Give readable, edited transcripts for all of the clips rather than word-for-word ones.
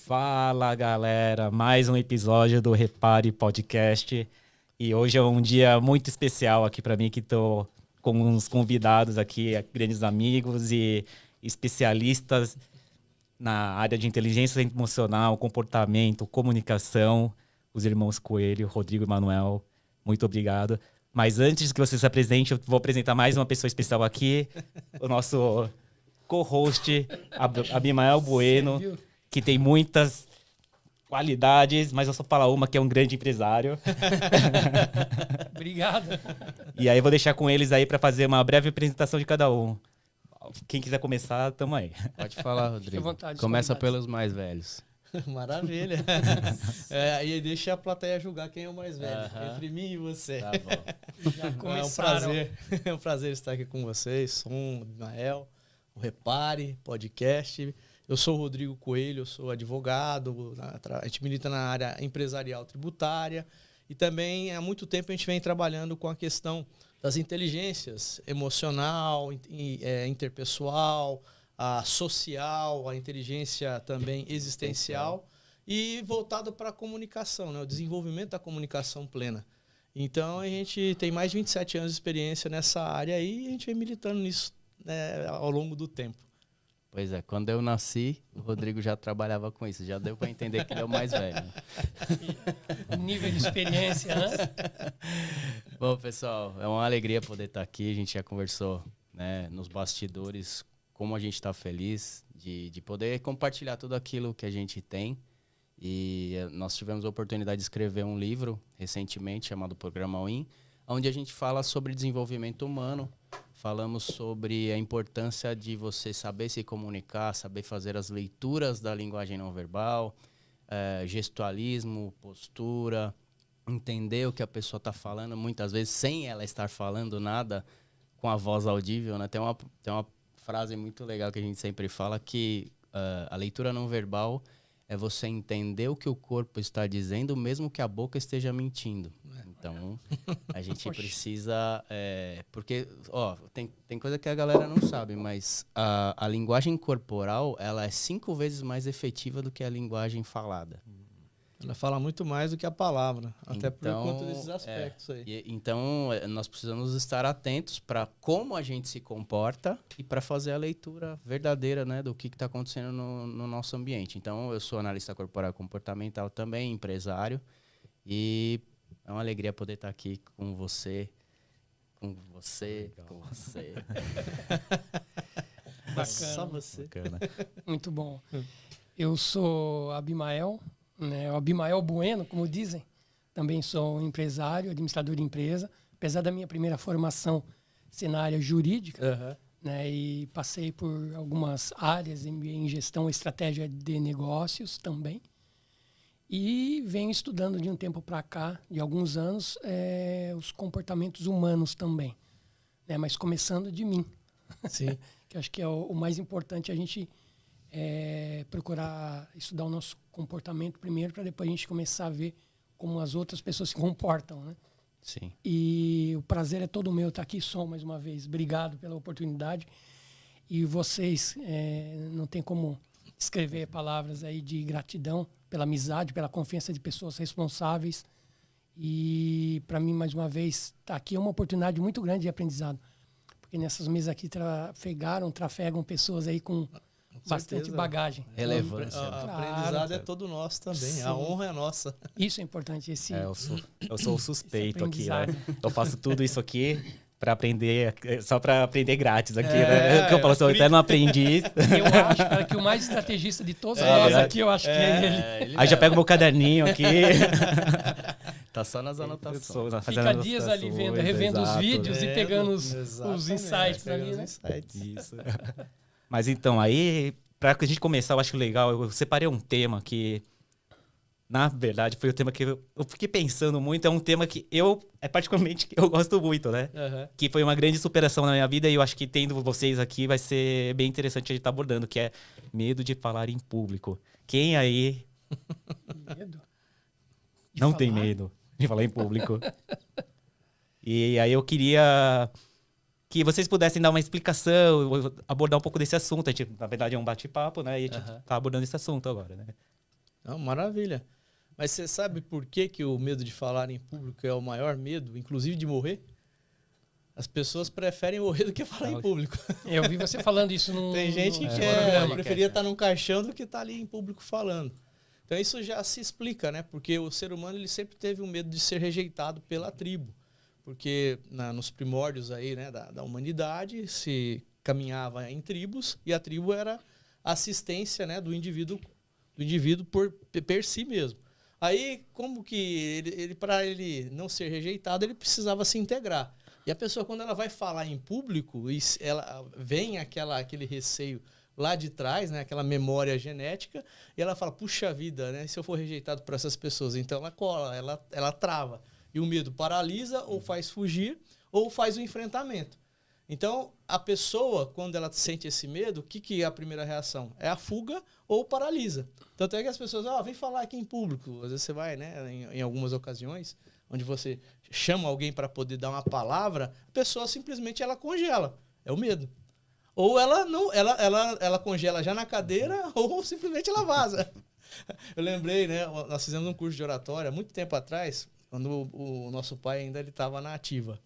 Fala, galera, mais um episódio do Repare Podcast. E hoje é um dia muito especial aqui para mim, que estou com uns convidados aqui, grandes amigos e especialistas na área de inteligência emocional, comportamento, comunicação, os irmãos Coelho, Rodrigo e Manuel. Muito obrigado. Mas antes que vocês se apresentem, eu vou apresentar mais uma pessoa especial aqui, o nosso co-host, Abimael Bueno, que tem muitas qualidades, mas eu só falo uma, que é um grande empresário. Obrigado. E aí eu vou deixar com eles aí para fazer uma breve apresentação de cada um. Quem quiser começar, tamo aí. Pode falar, Rodrigo. Fique à vontade, Começa convidados. pelos mais velhos. Maravilha. E deixa a plateia julgar quem é o mais velho. Entre mim e você. Tá bom. Já É um começaram. prazer. É um prazer estar aqui com vocês. Sou o Abimael, o Repare Podcast. Eu sou o Rodrigo Coelho, eu sou advogado. A gente milita na área empresarial tributária. E também há muito tempo a gente vem trabalhando com a questão das inteligências emocional, interpessoal, a social, a inteligência também existencial e voltado para a comunicação, né? O desenvolvimento da comunicação plena. Então, a gente tem mais de 27 anos de experiência nessa área aí e a gente vem militando nisso, né, ao longo do tempo. Pois é, quando eu nasci, o Rodrigo já trabalhava com isso. Já deu para entender que ele é o mais velho. Nível de experiência, né? Bom, pessoal, é uma alegria poder estar aqui. A gente já conversou, né, nos bastidores, como a gente está feliz de poder compartilhar tudo aquilo que a gente tem. E nós tivemos a oportunidade de escrever um livro recentemente chamado Programa Win, onde a gente fala sobre desenvolvimento humano. Falamos sobre a importância de você saber se comunicar, saber fazer as leituras da linguagem não verbal, gestualismo, postura, entender o que a pessoa está falando, muitas vezes sem ela estar falando nada com a voz audível, né? Tem uma frase muito legal que a gente sempre fala, que a leitura não verbal é você entender o que o corpo está dizendo, mesmo que a boca esteja mentindo. Então, a gente precisa... porque, tem coisa que a galera não sabe, mas a linguagem corporal, ela é 5 vezes mais efetiva do que a linguagem falada. Ela fala muito mais do que a palavra, até por Então, conta desses aspectos aí. Então, nós precisamos estar atentos para como a gente se comporta e para fazer a leitura verdadeira, né, do que está acontecendo no nosso ambiente. Então, eu sou analista corporal e comportamental também, empresário, e é uma alegria poder estar aqui com você. Bacana. Só você. Bacana. Muito bom. Eu sou Abimael, né? O Abimael Bueno, como dizem. Também sou empresário, administrador de empresa. Apesar da minha primeira formação ser na área jurídica, né? E passei por algumas áreas em gestão e estratégia de negócios também. E venho estudando de um tempo para cá, de alguns anos, os comportamentos humanos também, né? Mas começando de mim. Sim. Que acho que é o mais importante, a gente procurar estudar o nosso comportamento primeiro, para depois a gente começar a ver como as outras pessoas se comportam, né? Sim. E o prazer é todo meu estar aqui, Som, mais uma vez. Obrigado pela oportunidade. E vocês, não tem como escrever palavras aí de gratidão pela amizade, pela confiança de pessoas responsáveis. E, para mim, mais uma vez, estar aqui é uma oportunidade muito grande de aprendizado. Porque nessas mesas aqui trafegam pessoas aí com bastante certeza. Bagagem. Relevância. O aprendizado é todo nosso também. Sim. A honra é nossa. Isso é importante. Eu sou o suspeito aqui, né? aprendizado. Eu faço tudo isso aqui para aprender, só para aprender grátis aqui, né? Eu falo, sou eterno aprendiz. Eu acho, cara, que o mais estrategista de todos nós aqui, eu acho que é ele. Aí já pego meu caderninho aqui. Tá só nas anotações. Fica dias ali revendo os vídeos e pegando os Exatamente, insights ali, pegando né? os insights. Isso. Mas então, aí, pra a gente começar, eu acho legal, eu separei um tema que, na verdade, foi o tema que eu fiquei pensando muito, é um tema que particularmente, eu gosto muito, né? Que foi uma grande superação na minha vida e eu acho que tendo vocês aqui vai ser bem interessante a gente estar abordando, que é medo de falar em público. Quem aí Medo. De não tem falar? medo de falar em público? E aí eu queria que vocês pudessem dar uma explicação, abordar um pouco desse assunto. A gente, na verdade, é um bate-papo, né? E a gente tá abordando esse assunto agora, né? Não, maravilha. Mas você sabe por que, que o medo de falar em público é o maior medo, inclusive de morrer? As pessoas preferem morrer do que falar em público. Eu vi você falando isso no... Tem gente que preferia estar num caixão do que estar ali em público falando. Então isso já se explica, né? Porque o ser humano ele sempre teve um medo de ser rejeitado pela tribo. Porque nos primórdios aí, né, da humanidade se caminhava em tribos e a tribo era a assistência, né, do indivíduo per si mesmo. Aí, como que ele para ele não ser rejeitado, ele precisava se integrar. E a pessoa, quando ela vai falar em público, ela vem aquele receio lá de trás, né, aquela memória genética, e ela fala, puxa vida, né, se eu for rejeitado por essas pessoas, então ela cola, ela trava. E o medo paralisa, ou faz fugir, ou faz o enfrentamento. Então, a pessoa, quando ela sente esse medo, o que é a primeira reação? É a fuga ou paralisa. Tanto é que as pessoas, vem falar aqui em público. Às vezes você vai, né, em algumas ocasiões, onde você chama alguém para poder dar uma palavra, a pessoa simplesmente ela congela. É o medo. Ou ela congela já na cadeira, ou simplesmente ela vaza. Eu lembrei, né, nós fizemos um curso de oratória há muito tempo atrás, quando o nosso pai ainda estava na ativa.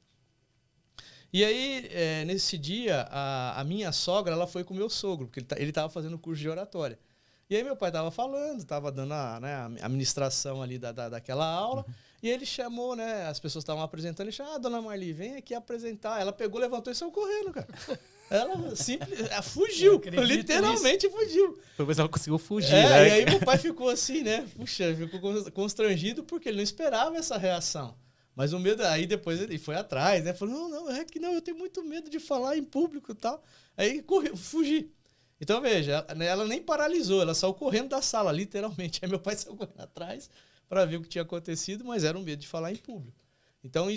E aí, nesse dia, a minha sogra ela foi com o meu sogro, porque ele estava fazendo o curso de oratória. E aí meu pai estava falando, estava dando a ministração ali daquela aula, e ele chamou, né, as pessoas estavam apresentando, ele chamou, dona Marli, vem aqui apresentar. Ela pegou, levantou e saiu correndo, cara. Ela fugiu, literalmente nisso. Fugiu. Talvez ela conseguiu fugir, né? E aí meu pai ficou assim, né, puxa, ficou constrangido porque ele não esperava essa reação. Mas o medo, aí depois ele foi atrás, né? Falou, não, eu tenho muito medo de falar em público e tal. Aí correu, fugi. Então, veja, ela nem paralisou, ela saiu correndo da sala, literalmente. Aí meu pai saiu correndo atrás para ver o que tinha acontecido, mas era um medo de falar em público. Então,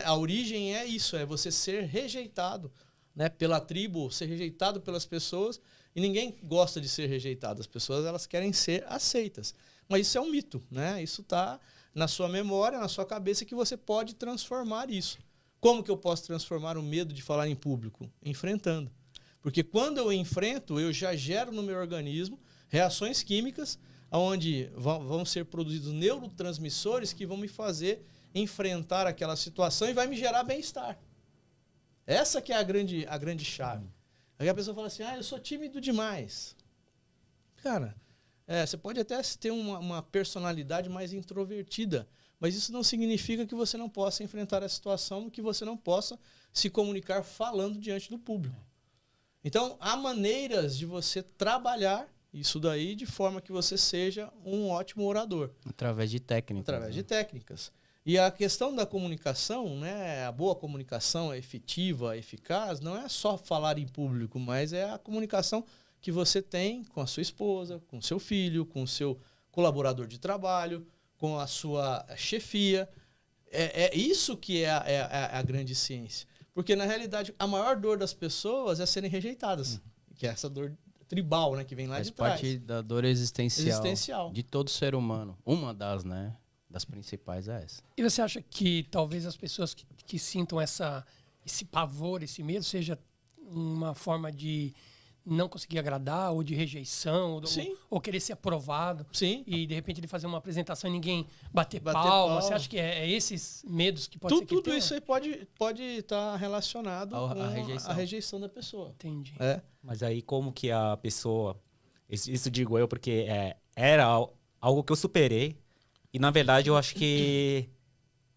a origem é isso, é você ser rejeitado, né, pela tribo, ser rejeitado pelas pessoas, e ninguém gosta de ser rejeitado. As pessoas, elas querem ser aceitas. Mas isso é um mito, né? Isso está na sua memória, na sua cabeça, que você pode transformar isso. Como que eu posso transformar o medo de falar em público? Enfrentando. Porque quando eu enfrento, eu já gero no meu organismo reações químicas onde vão ser produzidos neurotransmissores que vão me fazer enfrentar aquela situação e vai me gerar bem-estar. Essa que é a grande chave. Aí a pessoa fala assim, eu sou tímido demais. Cara, você pode até ter uma personalidade mais introvertida, mas isso não significa que você não possa enfrentar a situação, que você não possa se comunicar falando diante do público. Então, há maneiras de você trabalhar isso daí de forma que você seja um ótimo orador. Através de técnicas. Através de técnicas. E a questão da comunicação, né, a boa comunicação, efetiva, eficaz, não é só falar em público, mas é a comunicação que você tem com a sua esposa, com o seu filho, com o seu colaborador de trabalho, com a sua chefia. É isso que é a grande ciência. Porque, na realidade, a maior dor das pessoas é serem rejeitadas. Que é essa dor tribal, né, que vem lá de trás. Faz parte da dor existencial de todo ser humano. Uma das principais é essa. E você acha que talvez as pessoas que sintam esse pavor, esse medo, seja uma forma de não conseguir agradar, ou de rejeição, ou querer ser aprovado? Sim. E, de repente, ele fazer uma apresentação e ninguém bater palma. Você acha que é esses medos que pode ser que tudo isso aí pode estar relacionado à à rejeição da pessoa. Entendi. Mas aí como que a pessoa... Isso digo eu porque era algo que eu superei. E, na verdade, eu acho que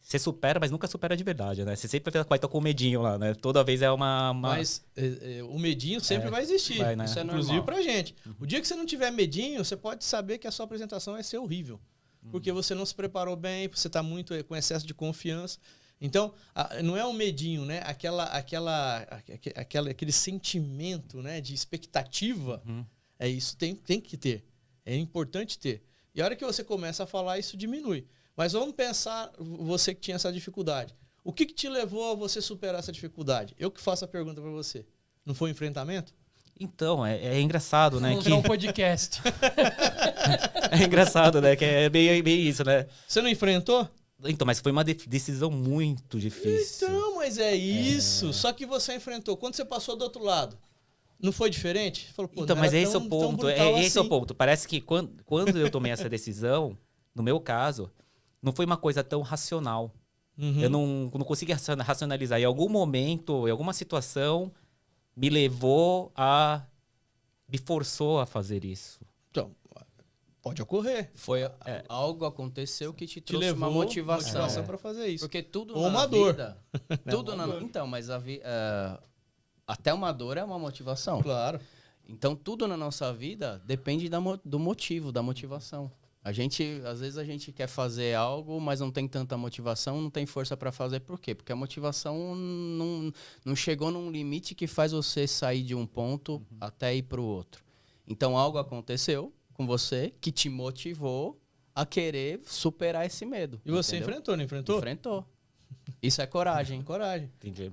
você supera, mas nunca supera de verdade, né? Você sempre vai estar com o medinho lá, né? Toda vez é uma... Mas o medinho sempre vai existir. Né? Isso é inclusive pra gente. O dia que você não tiver medinho, você pode saber que a sua apresentação vai ser horrível. Porque você não se preparou bem, você está muito com excesso de confiança. Então, não é um medinho, né? Aquele sentimento, né, de expectativa. É isso, tem que ter. É importante ter. E a hora que você começa a falar, isso diminui. Mas vamos pensar, você que tinha essa dificuldade. O que te levou a você superar essa dificuldade? Eu que faço a pergunta para você. Não foi um enfrentamento? Então, é engraçado, né? Vamos ver um podcast. É engraçado, né? Que é bem isso, né? Você não enfrentou? Então, mas foi uma decisão muito difícil. Então, mas é isso. Só que você enfrentou. Quando você passou do outro lado, Não foi diferente? Falou, pô, Então, não mas era esse é o tão ponto. brutal Esse é o assim. ponto. Parece que quando eu tomei essa decisão, no meu caso, não foi uma coisa tão racional. Uhum. Eu não consegui racionalizar. Em algum momento, em alguma situação, me levou a... me forçou a fazer isso. Então, pode ocorrer. Algo aconteceu que te Te trouxe levou uma motivação. para fazer isso. Porque tudo Ou na uma dor. vida... Tudo na... Então, mas até uma dor é uma motivação. Claro. Então, tudo na nossa vida depende do motivo, da motivação. Às vezes a gente quer fazer algo, mas não tem tanta motivação, não tem força para fazer. Por quê? Porque a motivação não chegou num limite que faz você sair de um ponto até ir para o outro. Então, algo aconteceu com você que te motivou a querer superar esse medo. E você entendeu? enfrentou, não enfrentou? Enfrentou. Isso é coragem. Coragem. Entendi.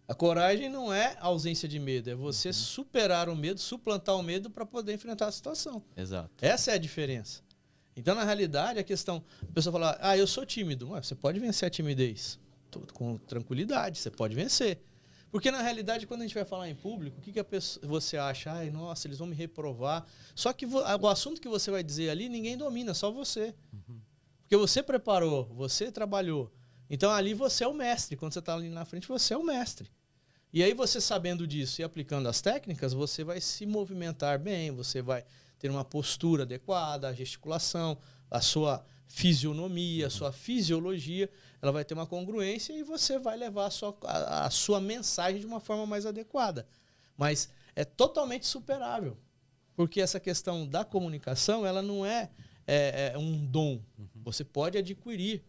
A coragem não é ausência de medo, é você superar o medo, suplantar o medo para poder enfrentar a situação. Exato. Essa é a diferença. Então, na realidade, a questão... A pessoa fala, eu sou tímido. Ué, você pode vencer a timidez. Com tranquilidade, você pode vencer. Porque, na realidade, quando a gente vai falar em público, o que você acha? Ai, nossa, eles vão me reprovar. Só que o assunto que você vai dizer ali, ninguém domina, só você. Porque você preparou, você trabalhou. Então, ali você é o mestre. Quando você está ali na frente, você é o mestre. E aí, você sabendo disso e aplicando as técnicas, você vai se movimentar bem, você vai ter uma postura adequada, a gesticulação, a sua fisionomia, a sua fisiologia, ela vai ter uma congruência e você vai levar a sua mensagem de uma forma mais adequada. Mas é totalmente superável, porque essa questão da comunicação, ela não é um dom. Você pode adquirir.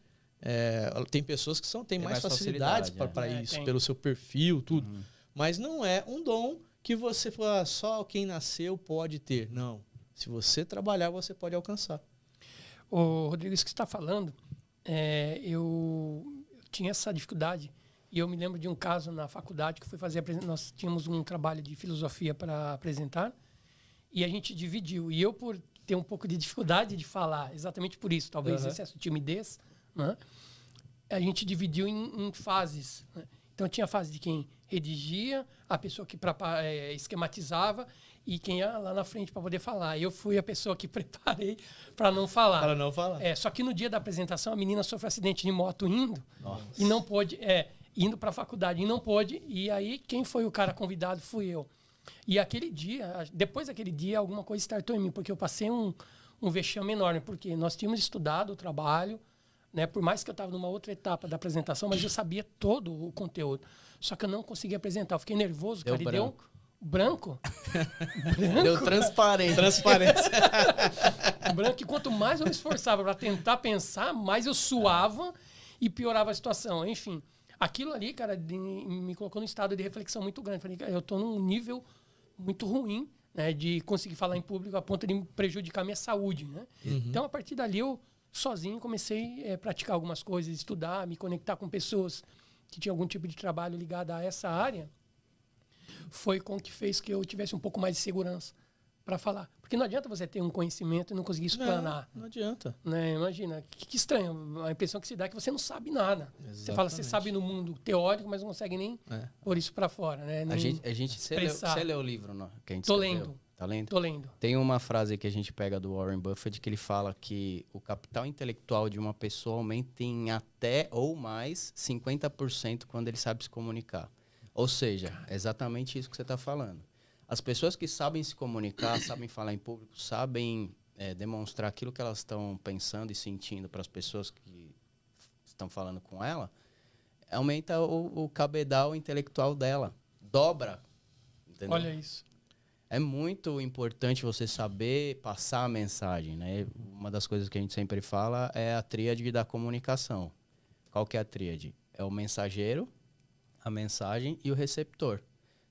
Tem pessoas que têm mais facilidade para isso, pelo seu perfil, tudo. Mas não é um dom que você fala, só quem nasceu pode ter. Não. Se você trabalhar, você pode alcançar. Ô, Rodrigo, isso que você está falando, eu tinha essa dificuldade. E eu me lembro de um caso na faculdade que fui fazer nós tínhamos um trabalho de filosofia para apresentar e a gente dividiu. E eu, por ter um pouco de dificuldade de falar, exatamente por isso, talvez excesso de timidez, né? A gente dividiu em fases, né? Então tinha a fase de quem redigia, a pessoa que esquematizava e quem ia lá na frente para poder falar. Eu fui a pessoa que preparei para não falar. Para não falar. Só que no dia da apresentação a menina sofreu um acidente de moto indo. Nossa. E não pôde, indo para a faculdade e não pôde. E aí quem foi o cara convidado fui eu. E aquele dia, depois daquele dia, alguma coisa startou em mim, porque eu passei um vexame enorme, porque nós tínhamos estudado o trabalho, né? Por mais que eu estava numa outra etapa da apresentação, mas eu sabia todo o conteúdo. Só que eu não conseguia apresentar. Eu fiquei nervoso, Deu cara, branco. E deu branco. Deu transparência. Branco, e quanto mais eu me esforçava para tentar pensar, mais eu suava e piorava a situação. Enfim, aquilo ali, cara, me colocou num estado de reflexão muito grande. Falei, eu estou num nível muito ruim, né, de conseguir falar em público a ponto de me prejudicar a minha saúde, né? Então, a partir dali, eu sozinho comecei a praticar algumas coisas, estudar, me conectar com pessoas que tinham algum tipo de trabalho ligado a essa área. Foi com que fez que eu tivesse um pouco mais de segurança para falar. Porque não adianta você ter um conhecimento e não conseguir explanar. Não adianta. Né? Imagina, que estranho. A impressão que se dá é que você não sabe nada. Exatamente. Você fala, você sabe no mundo teórico, mas não consegue nem pôr isso para fora. Né? Você leu o livro que a gente Tô escreveu? lendo. Tá lendo? Tô lendo. Tem uma frase que a gente pega do Warren Buffett que ele fala que o capital intelectual de uma pessoa aumenta em até ou mais 50% quando ele sabe se comunicar. Ou seja, é exatamente isso que você está falando. As pessoas que sabem se comunicar, sabem falar em público, sabem demonstrar aquilo que elas estão pensando e sentindo para as pessoas que estão falando com ela, aumenta o cabedal intelectual dela. Dobra. Entendeu? Olha isso. É muito importante você saber passar a mensagem, né? Uma das coisas que a gente sempre fala é a tríade da comunicação. Qual que é a tríade? É o mensageiro, a mensagem e o receptor.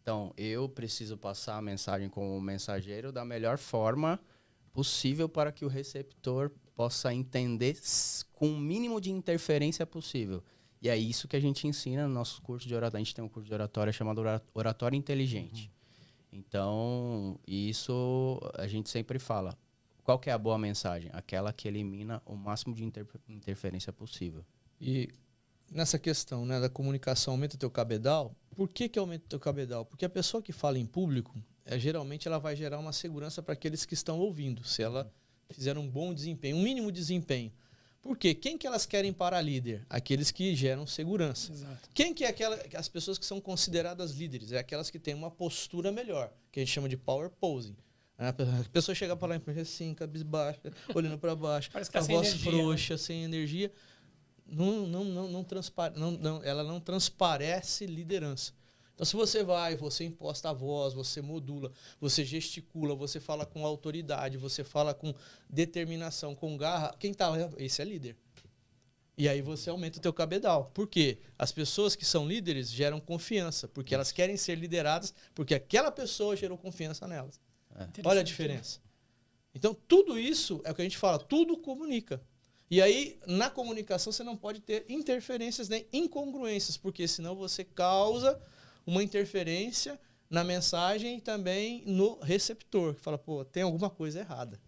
Então, eu preciso passar a mensagem como mensageiro da melhor forma possível para que o receptor possa entender com o mínimo de interferência possível. E é isso que a gente ensina no nosso curso de oratória. A gente tem um curso de oratória chamado Oratória Inteligente. Então, isso a gente sempre fala. Qual que é a boa mensagem? Aquela que elimina o máximo de interferência possível. E nessa questão, né, da comunicação, aumenta o teu cabedal. Por que aumenta o teu cabedal? Porque a pessoa que fala em público, geralmente ela vai gerar uma segurança para aqueles que estão ouvindo, se ela fizer um bom desempenho, um mínimo desempenho. Por quê? Quem que elas querem para líder? Aqueles que geram segurança. Exato. Quem que é as pessoas que são consideradas líderes? É aquelas que têm uma postura melhor, que a gente chama de power posing. A pessoa chega para lá assim, cabisbaixa, olhando para baixo, Parece que com a tá sem voz energia, frouxa, sem energia. Ela não transparece liderança. Então, se você vai, você imposta a voz, você modula, você gesticula, você fala com autoridade, você fala com determinação, com garra, quem está lá, esse é líder. E aí você aumenta o teu cabedal. Por quê? As pessoas que são líderes geram confiança, porque elas querem ser lideradas, porque aquela pessoa gerou confiança nelas. Olha a diferença. Então, tudo isso é o que a gente fala, tudo comunica. E aí, na comunicação, você não pode ter interferências nem incongruências, porque senão você causa uma interferência na mensagem e também no receptor, que fala, pô, tem alguma coisa errada.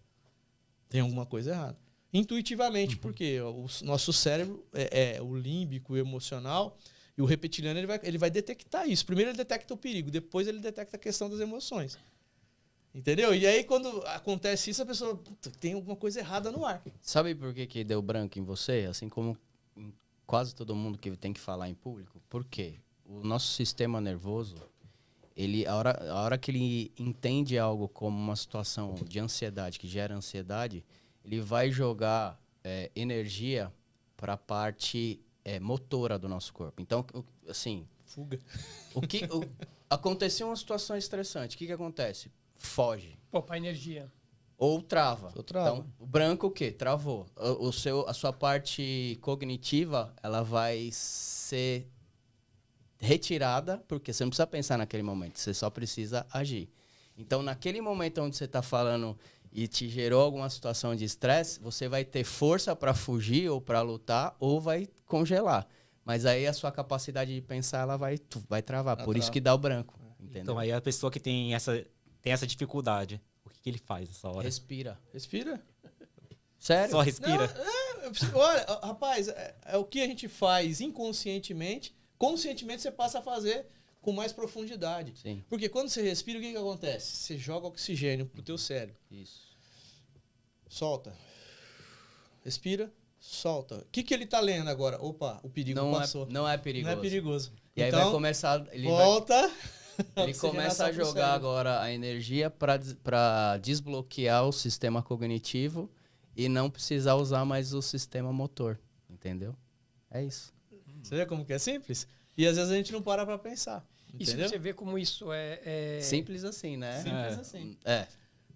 Tem alguma coisa errada. Intuitivamente, porque o nosso cérebro é o límbico, o emocional, e o reptiliano ele vai detectar isso. Primeiro ele detecta o perigo, depois ele detecta a questão das emoções. Entendeu? E aí, quando acontece isso, a pessoa tem alguma coisa errada no ar. Sabe por que deu branco em você? Assim como em quase todo mundo que tem que falar em público. Por quê? O nosso sistema nervoso, a hora que ele entende algo como uma situação de ansiedade, que gera ansiedade, ele vai jogar energia para a parte motora do nosso corpo. Então, assim... Fuga. Aconteceu uma situação estressante. O que acontece? Foge. Poupar energia. Ou trava. Trava. Então, o branco o quê? Travou. A sua parte cognitiva, ela vai ser retirada, porque você não precisa pensar naquele momento, você só precisa agir. Então, naquele momento onde você está falando e te gerou alguma situação de estresse, você vai ter força para fugir ou para lutar, ou vai congelar. Mas aí a sua capacidade de pensar, ela vai travar. Por isso que dá o branco. Entendeu? Então aí a pessoa que tem essa dificuldade, o que ele faz nessa hora? Respira. Respira. Sério? Só respira? Olha, rapaz, é o que a gente faz inconscientemente, conscientemente você passa a fazer com mais profundidade. Sim. Porque quando você respira, o que acontece? Você joga oxigênio pro teu cérebro. Isso. Solta. Respira, solta. O que ele tá lendo agora? Opa, o perigo passou. Não é perigoso. Não é perigoso. E aí então, vai começar... volta. Ele começa a jogar agora a energia para desbloquear o sistema cognitivo e não precisar usar mais o sistema motor. Entendeu? É isso. Você vê como que é simples? E às vezes a gente não para pra pensar. E se Entendeu? você vê como isso é... Simples assim, né? Simples assim. É.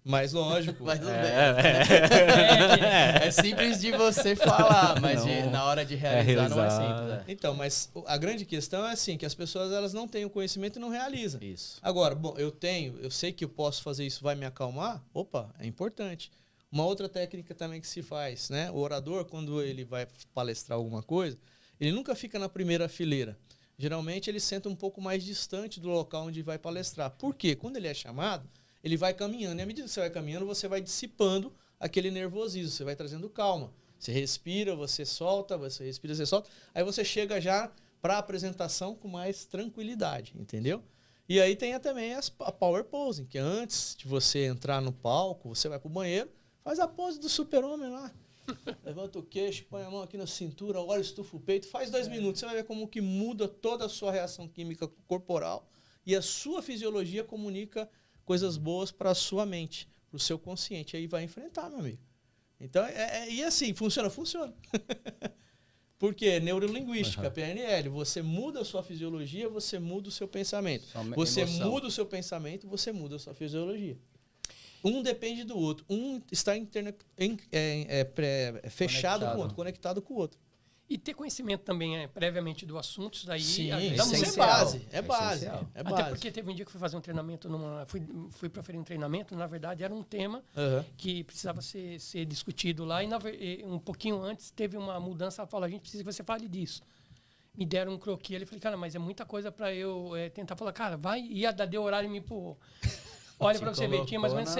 Mas lógico. Mas não é simples de você falar, mas na hora de realizar não é simples. Então, mas a grande questão é assim, que as pessoas elas não têm o conhecimento e não realizam. Isso. Agora, bom, eu sei que eu posso fazer isso, vai me acalmar? Opa, é importante. Uma outra técnica também que se faz, né? O orador, quando ele vai palestrar alguma coisa, ele nunca fica na primeira fileira. Geralmente ele senta um pouco mais distante do local onde vai palestrar. Por quê? Quando ele é chamado, ele vai caminhando. E à medida que você vai caminhando, você vai dissipando aquele nervosismo, você vai trazendo calma. Você respira, você solta, você respira, você solta. Aí você chega já para a apresentação com mais tranquilidade, entendeu? E aí tem também a power posing, que antes de você entrar no palco, você vai pro banheiro, faz a pose do super-homem lá. Levanta o queixo, põe a mão aqui na cintura, olha, estufa o peito, faz 2 minutos. Você vai ver como que muda toda a sua reação química corporal e a sua fisiologia comunica coisas boas para a sua mente, para o seu consciente. Aí vai enfrentar, meu amigo. Então, e assim, funciona? Funciona. Porque neurolinguística, PNL, você muda a sua fisiologia, você muda o seu pensamento. Você muda o seu pensamento, você muda a sua fisiologia. Um depende do outro. Um está fechado com o outro, conectado com o outro. E ter conhecimento também previamente do assunto, isso daí... Sim, é base. É base. Até porque teve um dia que eu fui fazer um treinamento, fui proferir um treinamento, na verdade era um tema que precisava ser discutido lá, e um pouquinho antes teve uma mudança, ela falou, a gente precisa que você fale disso. Me deram um croquis, ele falei, cara, mas é muita coisa para eu tentar falar, cara, vai, deu horário e me empurrou. Olha para você ver, tinha mais ou menos...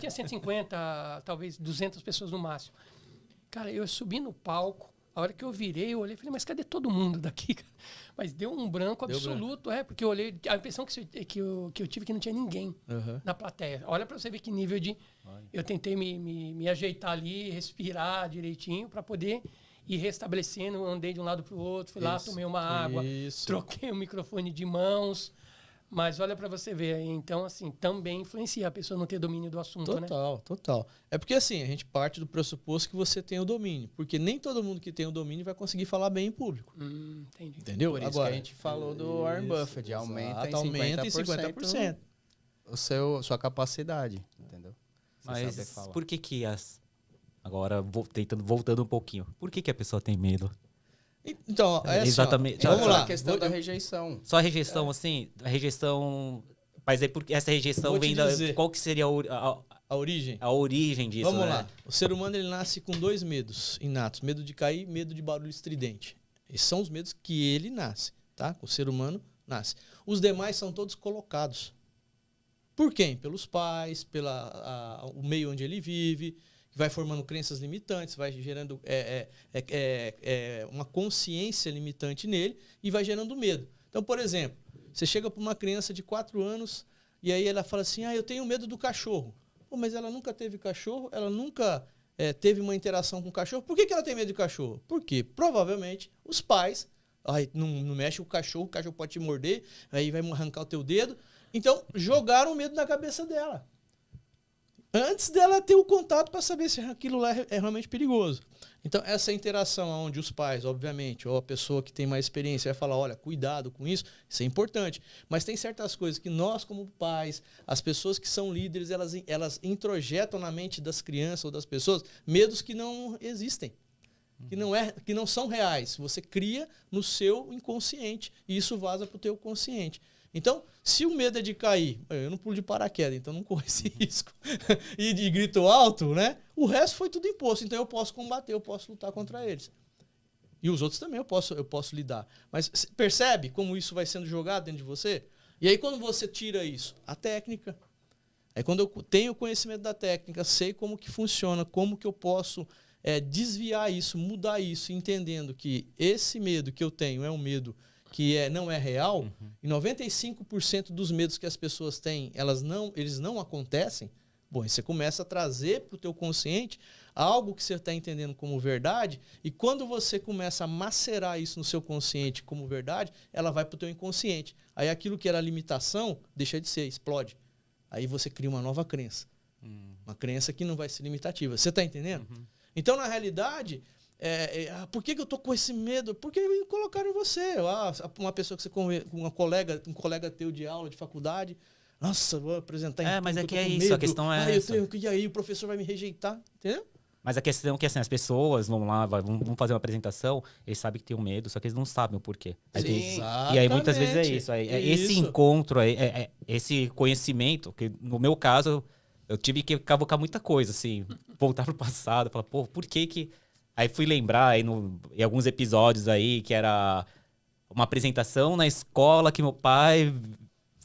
tinha 150, talvez 200 pessoas no máximo. Cara, eu subi no palco, A hora que eu virei, eu olhei e falei, mas cadê todo mundo daqui? Mas deu um branco Deu absoluto, porque eu olhei, a impressão que eu tive que não tinha ninguém na plateia. Olha para você ver que nível de... Eu tentei me ajeitar ali, respirar direitinho para poder ir restabelecendo. Eu andei de um lado para o outro, fui lá, tomei uma água, troquei o microfone de mãos. Mas olha para você ver, então assim, também influencia a pessoa não ter domínio do assunto, né? Total. É porque assim, a gente parte do pressuposto que você tem o domínio, porque nem todo mundo que tem o domínio vai conseguir falar bem em público. Entendi. Entendeu? Por isso Agora, que a gente falou do Warren Buffett, aumenta em 50%, sua capacidade, entendeu? Mas por que agora, voltando um pouquinho, por que a pessoa tem medo? Então, exatamente. Assim, vamos lá. A questão da rejeição. Só a rejeição, assim, a rejeição... Mas é porque essa rejeição vem da... Qual que seria a origem? A origem disso, Vamos lá. O ser humano, ele nasce com 2 medos inatos. Medo de cair, medo de barulho estridente. Esses são os medos que ele nasce, tá? O ser humano nasce. Os demais são todos colocados. Por quem? Pelos pais, o meio onde ele vive, vai formando crenças limitantes, vai gerando uma consciência limitante nele e vai gerando medo. Então, por exemplo, você chega para uma criança de 4 anos e aí ela fala assim, eu tenho medo do cachorro. Pô, mas ela nunca teve cachorro, ela nunca teve uma interação com o cachorro. Por que ela tem medo de cachorro? Porque provavelmente os pais, não mexe com o cachorro pode te morder, aí vai arrancar o teu dedo. Então, jogaram medo na cabeça dela. Antes dela ter o contato para saber se aquilo lá é realmente perigoso. Então, essa interação onde os pais, obviamente, ou a pessoa que tem mais experiência vai falar, olha, cuidado com isso, isso é importante. Mas tem certas coisas que nós, como pais, as pessoas que são líderes, elas introjetam na mente das crianças ou das pessoas medos que não existem, que não são reais. Você cria no seu inconsciente e isso vaza para o teu consciente. Então, se o medo é de cair, eu não pulo de paraquedas, então não corro esse risco. E de grito alto, né? O resto foi tudo imposto, então eu posso combater, eu posso lutar contra eles. E os outros também eu posso lidar. Mas percebe como isso vai sendo jogado dentro de você? E aí quando você tira isso, a técnica. Aí quando eu tenho conhecimento da técnica, sei como que funciona, como que eu posso desviar isso, mudar isso, entendendo que esse medo que eu tenho é um medo que não é real, e 95% dos medos que as pessoas têm, eles não acontecem, bom, aí você começa a trazer para o teu consciente algo que você está entendendo como verdade, e quando você começa a macerar isso no seu consciente como verdade, ela vai para o teu inconsciente. Aí aquilo que era limitação, deixa de ser, explode. Aí você cria uma nova crença. Uma crença que não vai ser limitativa. Você está entendendo? Então, na realidade... por que eu tô com esse medo? Porque colocaram você. Uma pessoa que você um colega teu de aula, de faculdade. Nossa, vou apresentar mas público, é que é isso, medo. A questão é essa. E aí o professor vai me rejeitar, entendeu? Mas a questão é que assim, as pessoas vão lá, vão fazer uma apresentação, eles sabem que tem um medo, só que eles não sabem o porquê. Sim, e aí muitas vezes é isso. Esse encontro, esse conhecimento, que no meu caso, eu tive que cavocar muita coisa, assim, voltar pro passado, falar, pô, por que... Aí fui lembrar aí em alguns episódios aí que era uma apresentação na escola que meu pai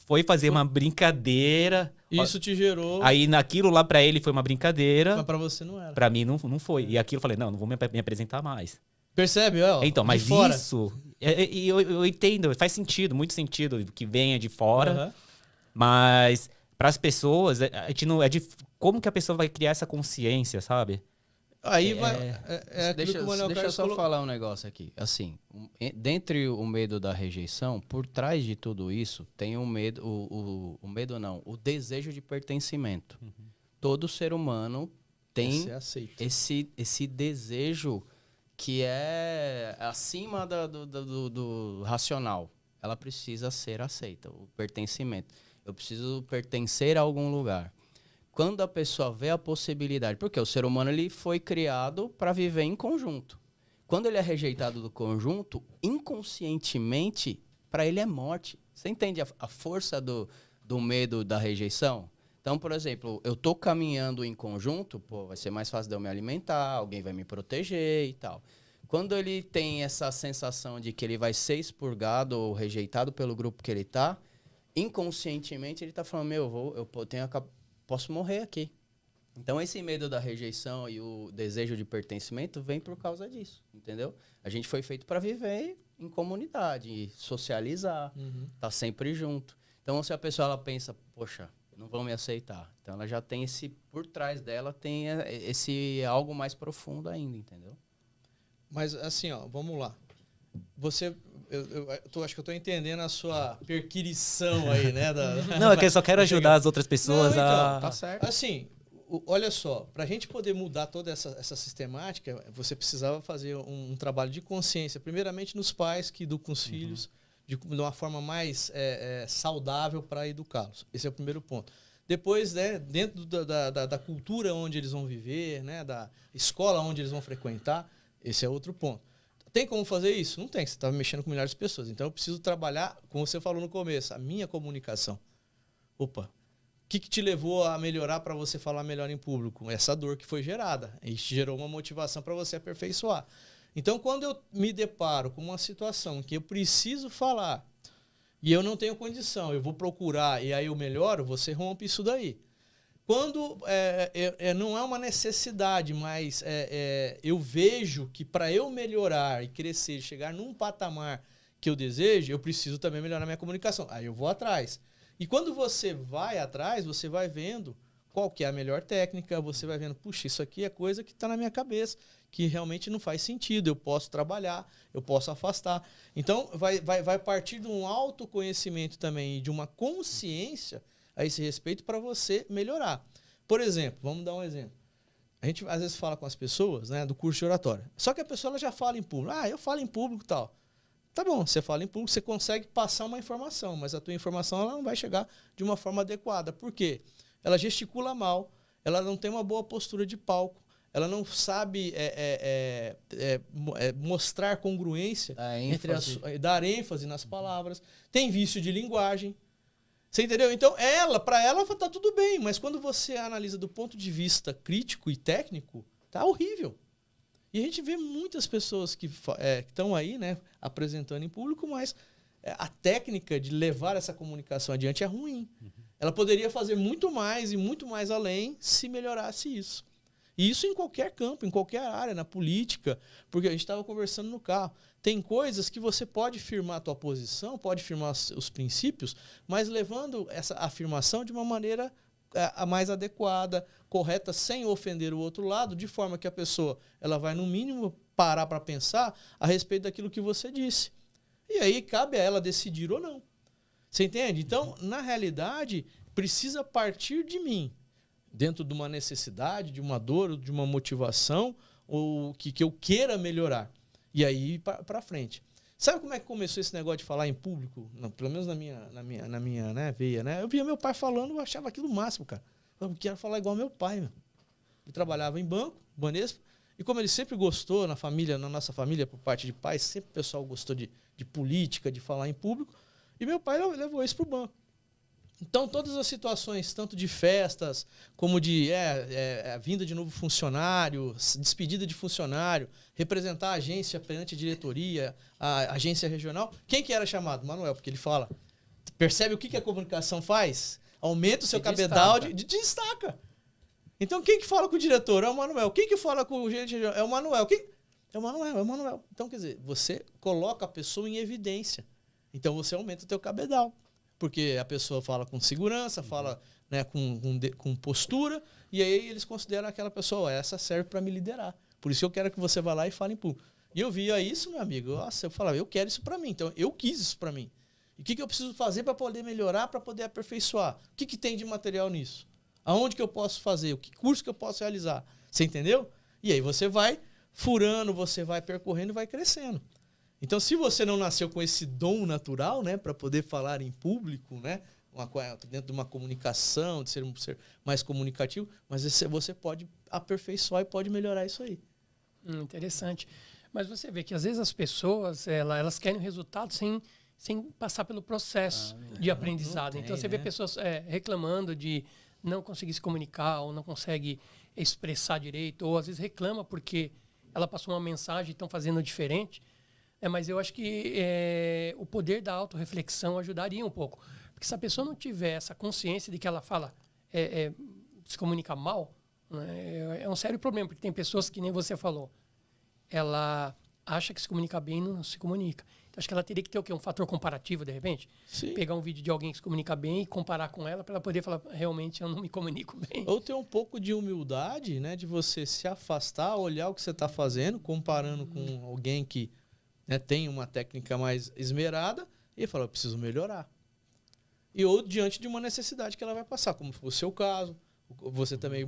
foi fazer uma brincadeira. Isso te gerou... Aí naquilo lá pra ele foi uma brincadeira. Mas pra você não era. Pra mim não foi. E aquilo eu falei, não vou me apresentar mais. Percebe? Então, mas isso... Eu entendo, faz sentido, muito sentido que venha de fora. Mas pras pessoas, a gente não... como que a pessoa vai criar essa consciência, sabe? Aí vai. Deixa eu só falar um negócio aqui. Assim, dentre o medo da rejeição, por trás de tudo isso, tem o medo, o desejo de pertencimento. Todo ser humano tem esse desejo que é acima do racional. Ela precisa ser aceita, o pertencimento. Eu preciso pertencer a algum lugar. Quando a pessoa vê a possibilidade... Porque o ser humano ele foi criado para viver em conjunto. Quando ele é rejeitado do conjunto, inconscientemente, para ele é morte. Você entende a força do medo da rejeição? Então, por exemplo, eu estou caminhando em conjunto, vai ser mais fácil de eu me alimentar, alguém vai me proteger e tal. Quando ele tem essa sensação de que ele vai ser expurgado ou rejeitado pelo grupo que ele está, inconscientemente ele está falando, eu posso morrer aqui. Então, esse medo da rejeição e o desejo de pertencimento vem por causa disso, entendeu? A gente foi feito para viver em comunidade, socializar, tá sempre junto. Então, se a pessoa ela pensa, poxa, não vão me aceitar. Então, ela já tem por trás dela, tem esse algo mais profundo ainda, entendeu? Mas, assim, ó, vamos lá. Você... acho que eu tô entendendo a sua perquirição aí, né? Não, é que eu só quero ajudar as outras pessoas Não, então, a... Tá certo. Assim, olha só, para a gente poder mudar toda essa sistemática, você precisava fazer um trabalho de consciência, primeiramente nos pais que educam os filhos de uma forma mais saudável para educá-los. Esse é o primeiro ponto. Depois, né, dentro da cultura onde eles vão viver, né, da escola onde eles vão frequentar, esse é outro ponto. Tem como fazer isso? Não tem, você está mexendo com milhares de pessoas. Então, eu preciso trabalhar, como você falou no começo, a minha comunicação. Opa, o que te levou a melhorar para você falar melhor em público? Essa dor que foi gerada. Isso gerou uma motivação para você aperfeiçoar. Então, quando eu me deparo com uma situação que eu preciso falar e eu não tenho condição, eu vou procurar e aí eu melhoro, você rompe isso daí. Quando não é uma necessidade, mas eu vejo que para eu melhorar e crescer, chegar num patamar que eu desejo, eu preciso também melhorar minha comunicação. Aí eu vou atrás. E quando você vai atrás, você vai vendo qual que é a melhor técnica, você vai vendo, puxa, isso aqui é coisa que está na minha cabeça, que realmente não faz sentido, eu posso trabalhar, eu posso afastar. Então, vai partir de um autoconhecimento também e de uma consciência a esse respeito para você melhorar. Por exemplo, vamos dar um exemplo. A gente às vezes fala com as pessoas, né, do curso de oratória. Só que a pessoa ela já fala em público. Ah, eu falo em público e tal. Tá bom, você fala em público, você consegue passar uma informação, mas a tua informação ela não vai chegar de uma forma adequada. Por quê? Ela gesticula mal, ela não tem uma boa postura de palco, ela não sabe mostrar congruência, dar ênfase nas palavras, tem vício de linguagem. Você entendeu? Então, para ela tá tudo bem, mas quando você analisa do ponto de vista crítico e técnico, tá horrível. E a gente vê muitas pessoas que estão aí, né, apresentando em público, mas a técnica de levar essa comunicação adiante é ruim. Ela poderia fazer muito mais e muito mais além se melhorasse isso. E isso em qualquer campo, em qualquer área, na política, porque a gente estava conversando no carro. Tem coisas que você pode firmar a tua posição, pode firmar os princípios, mas levando essa afirmação de uma maneira a mais adequada, correta, sem ofender o outro lado, de forma que a pessoa ela vai, no mínimo, parar para pensar a respeito daquilo que você disse. E aí cabe a ela decidir ou não. Você entende? Então, na realidade, precisa partir de mim, dentro de uma necessidade, de uma dor, de uma motivação, ou que eu queira melhorar. E aí para frente. Sabe como é que começou esse negócio de falar em público? Não, pelo menos na minha né, veia, né? Eu via meu pai falando, eu achava aquilo o máximo, cara. Eu queria falar igual meu pai, meu. Ele trabalhava em banco, Banespa, e como ele sempre gostou na família, na nossa família, por parte de pai, sempre o pessoal gostou de política, de falar em público, e meu pai levou isso para o banco. Então, todas as situações, tanto de festas, como de vinda de novo funcionário, despedida de funcionário, representar a agência perante a diretoria, a agência regional, quem que era chamado? Manuel, porque ele fala, percebe o que a comunicação faz? Aumenta o seu cabedal de destaca. Então, quem que fala com o diretor? É o Manuel. Quem que fala com o gerente regional? É o Manuel. É o Manuel. Então, quer dizer, você coloca a pessoa em evidência. Então, você aumenta o teu cabedal. Porque a pessoa fala com segurança, fala, né, com postura, e aí eles consideram aquela pessoa, essa serve para me liderar. Por isso eu quero que você vá lá e fale em público. E eu via isso, meu amigo, nossa, eu falava, eu quero isso para mim, então eu quis isso para mim. E o que eu preciso fazer para poder melhorar, para poder aperfeiçoar? O que tem de material nisso? Aonde que eu posso fazer? Que curso que eu posso realizar? Você entendeu? E aí você vai furando, você vai percorrendo e vai crescendo. Então, se você não nasceu com esse dom natural, né, para poder falar em público, né, dentro de uma comunicação, de ser um ser mais comunicativo, mas você pode aperfeiçoar e pode melhorar isso aí. Interessante. Mas você vê que às vezes as pessoas elas querem o resultado sem passar pelo processo de aprendizado. Então, você vê pessoas reclamando de não conseguir se comunicar ou não consegue expressar direito, ou às vezes reclama porque ela passou uma mensagem e estão fazendo diferente. Mas eu acho que o poder da autorreflexão ajudaria um pouco. Porque se a pessoa não tiver essa consciência de que ela fala, se comunica mal, né? É um sério problema, porque tem pessoas que nem você falou. Ela acha que se comunica bem e não se comunica. Então, acho que ela teria que ter o quê? Um fator comparativo, de repente? Sim. Pegar um vídeo de alguém que se comunica bem e comparar com ela para ela poder falar, realmente eu não me comunico bem. Ou ter um pouco de humildade, né? De você se afastar, olhar o que você está fazendo, comparando com alguém que, né, tem uma técnica mais esmerada e falar, eu preciso melhorar. E ou diante de uma necessidade que ela vai passar, como foi o seu caso, você também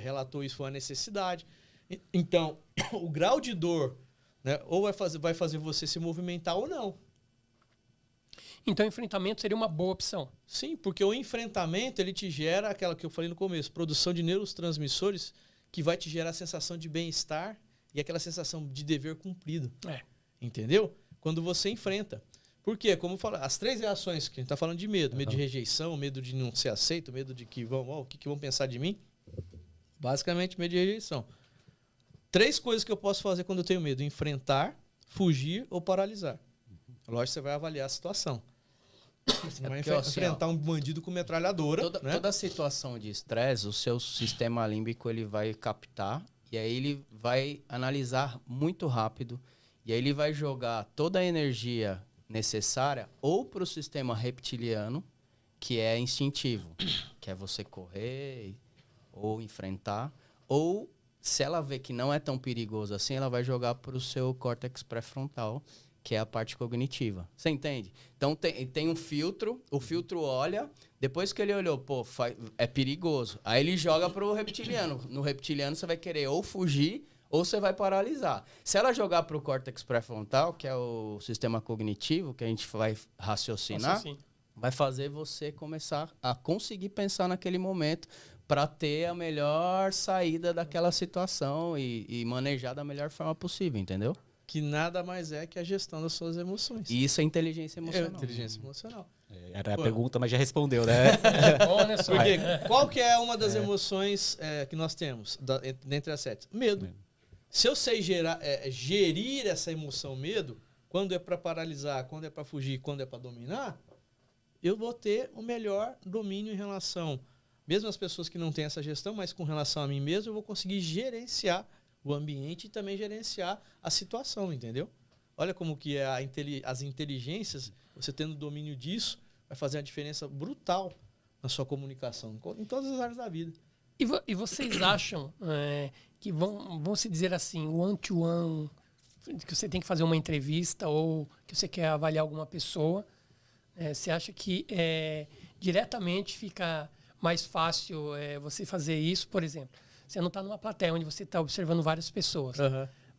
relatou isso, foi uma necessidade. Então, o grau de dor, né, ou vai fazer você se movimentar ou não. Então, o enfrentamento seria uma boa opção. Sim, porque o enfrentamento ele te gera aquela que eu falei no começo, produção de neurotransmissores que vai te gerar a sensação de bem-estar e aquela sensação de dever cumprido. Entendeu? Quando você enfrenta. Por quê? Como eu falo, as 3 reações que a gente está falando de medo, medo de rejeição, medo de não ser aceito, medo de que o que vão pensar de mim, basicamente medo de rejeição. 3 coisas que eu posso fazer quando eu tenho medo: enfrentar, fugir ou paralisar. Lógico que você vai avaliar a situação. Você vai enfrentar um bandido com metralhadora. Toda situação de estresse, o seu sistema límbico ele vai captar e aí ele vai analisar muito rápido e aí ele vai jogar toda a energia necessária ou para o sistema reptiliano, que é instintivo, que é você correr ou enfrentar, ou se ela vê que não é tão perigoso assim, ela vai jogar para o seu córtex pré-frontal, que é a parte cognitiva. Você entende? Então tem um filtro, o filtro olha, depois que ele olhou, pô, é perigoso. Aí ele joga para o reptiliano. No reptiliano você vai querer ou fugir ou você vai paralisar. Se ela jogar para o córtex pré-frontal, que é o sistema cognitivo, que a gente vai raciocinar, vai fazer você começar a conseguir pensar naquele momento para ter a melhor saída daquela situação e manejar da melhor forma possível, entendeu? Que nada mais é que a gestão das suas emoções. E isso é inteligência emocional. Inteligência emocional. Era a pergunta, mas já respondeu, né? Bom, né, Porque qual que é uma das emoções que nós temos, dentre as 7? Medo. Se eu sei gerir essa emoção medo, quando é para paralisar, quando é para fugir, quando é para dominar, eu vou ter o melhor domínio em relação, mesmo as pessoas que não têm essa gestão, mas com relação a mim mesmo, eu vou conseguir gerenciar o ambiente e também gerenciar a situação, entendeu? Olha como que é as inteligências, você tendo domínio disso, vai fazer uma diferença brutal na sua comunicação, em todas as áreas da vida. E vocês acham que vão se dizer assim, one-to-one, que você tem que fazer uma entrevista ou que você quer avaliar alguma pessoa, você acha que diretamente fica mais fácil você fazer isso? Por exemplo, você não está numa plateia onde você está observando várias pessoas,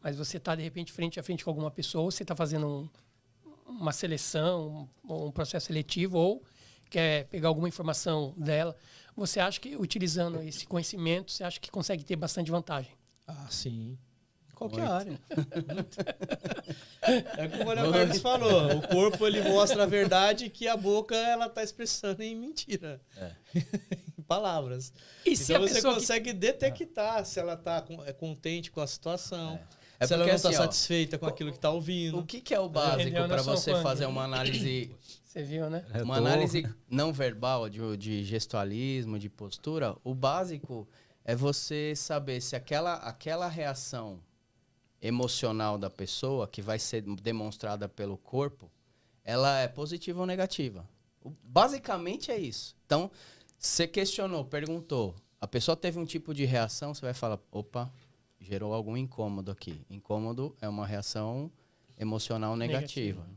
mas você está, de repente, frente a frente com alguma pessoa, ou você está fazendo uma seleção, um processo seletivo, ou quer pegar alguma informação dela. Você acha que, utilizando esse conhecimento, você acha que consegue ter bastante vantagem? Ah, sim. Em qualquer área. É como o Ana Marques falou, o corpo ele mostra a verdade que a boca ela está expressando em mentira. Em palavras. E se então a você consegue detectar se ela está contente com a situação, se ela não está satisfeita com aquilo que está ouvindo. O que é o básico para você fazer uma análise... Você viu, né? Uma análise não verbal, de gestualismo, de postura. O básico é você saber se aquela reação emocional da pessoa, que vai ser demonstrada pelo corpo, ela é positiva ou negativa. Basicamente é isso. Então, você questionou, perguntou, a pessoa teve um tipo de reação, você vai falar, opa, gerou algum incômodo aqui. Incômodo é uma reação emocional negativa.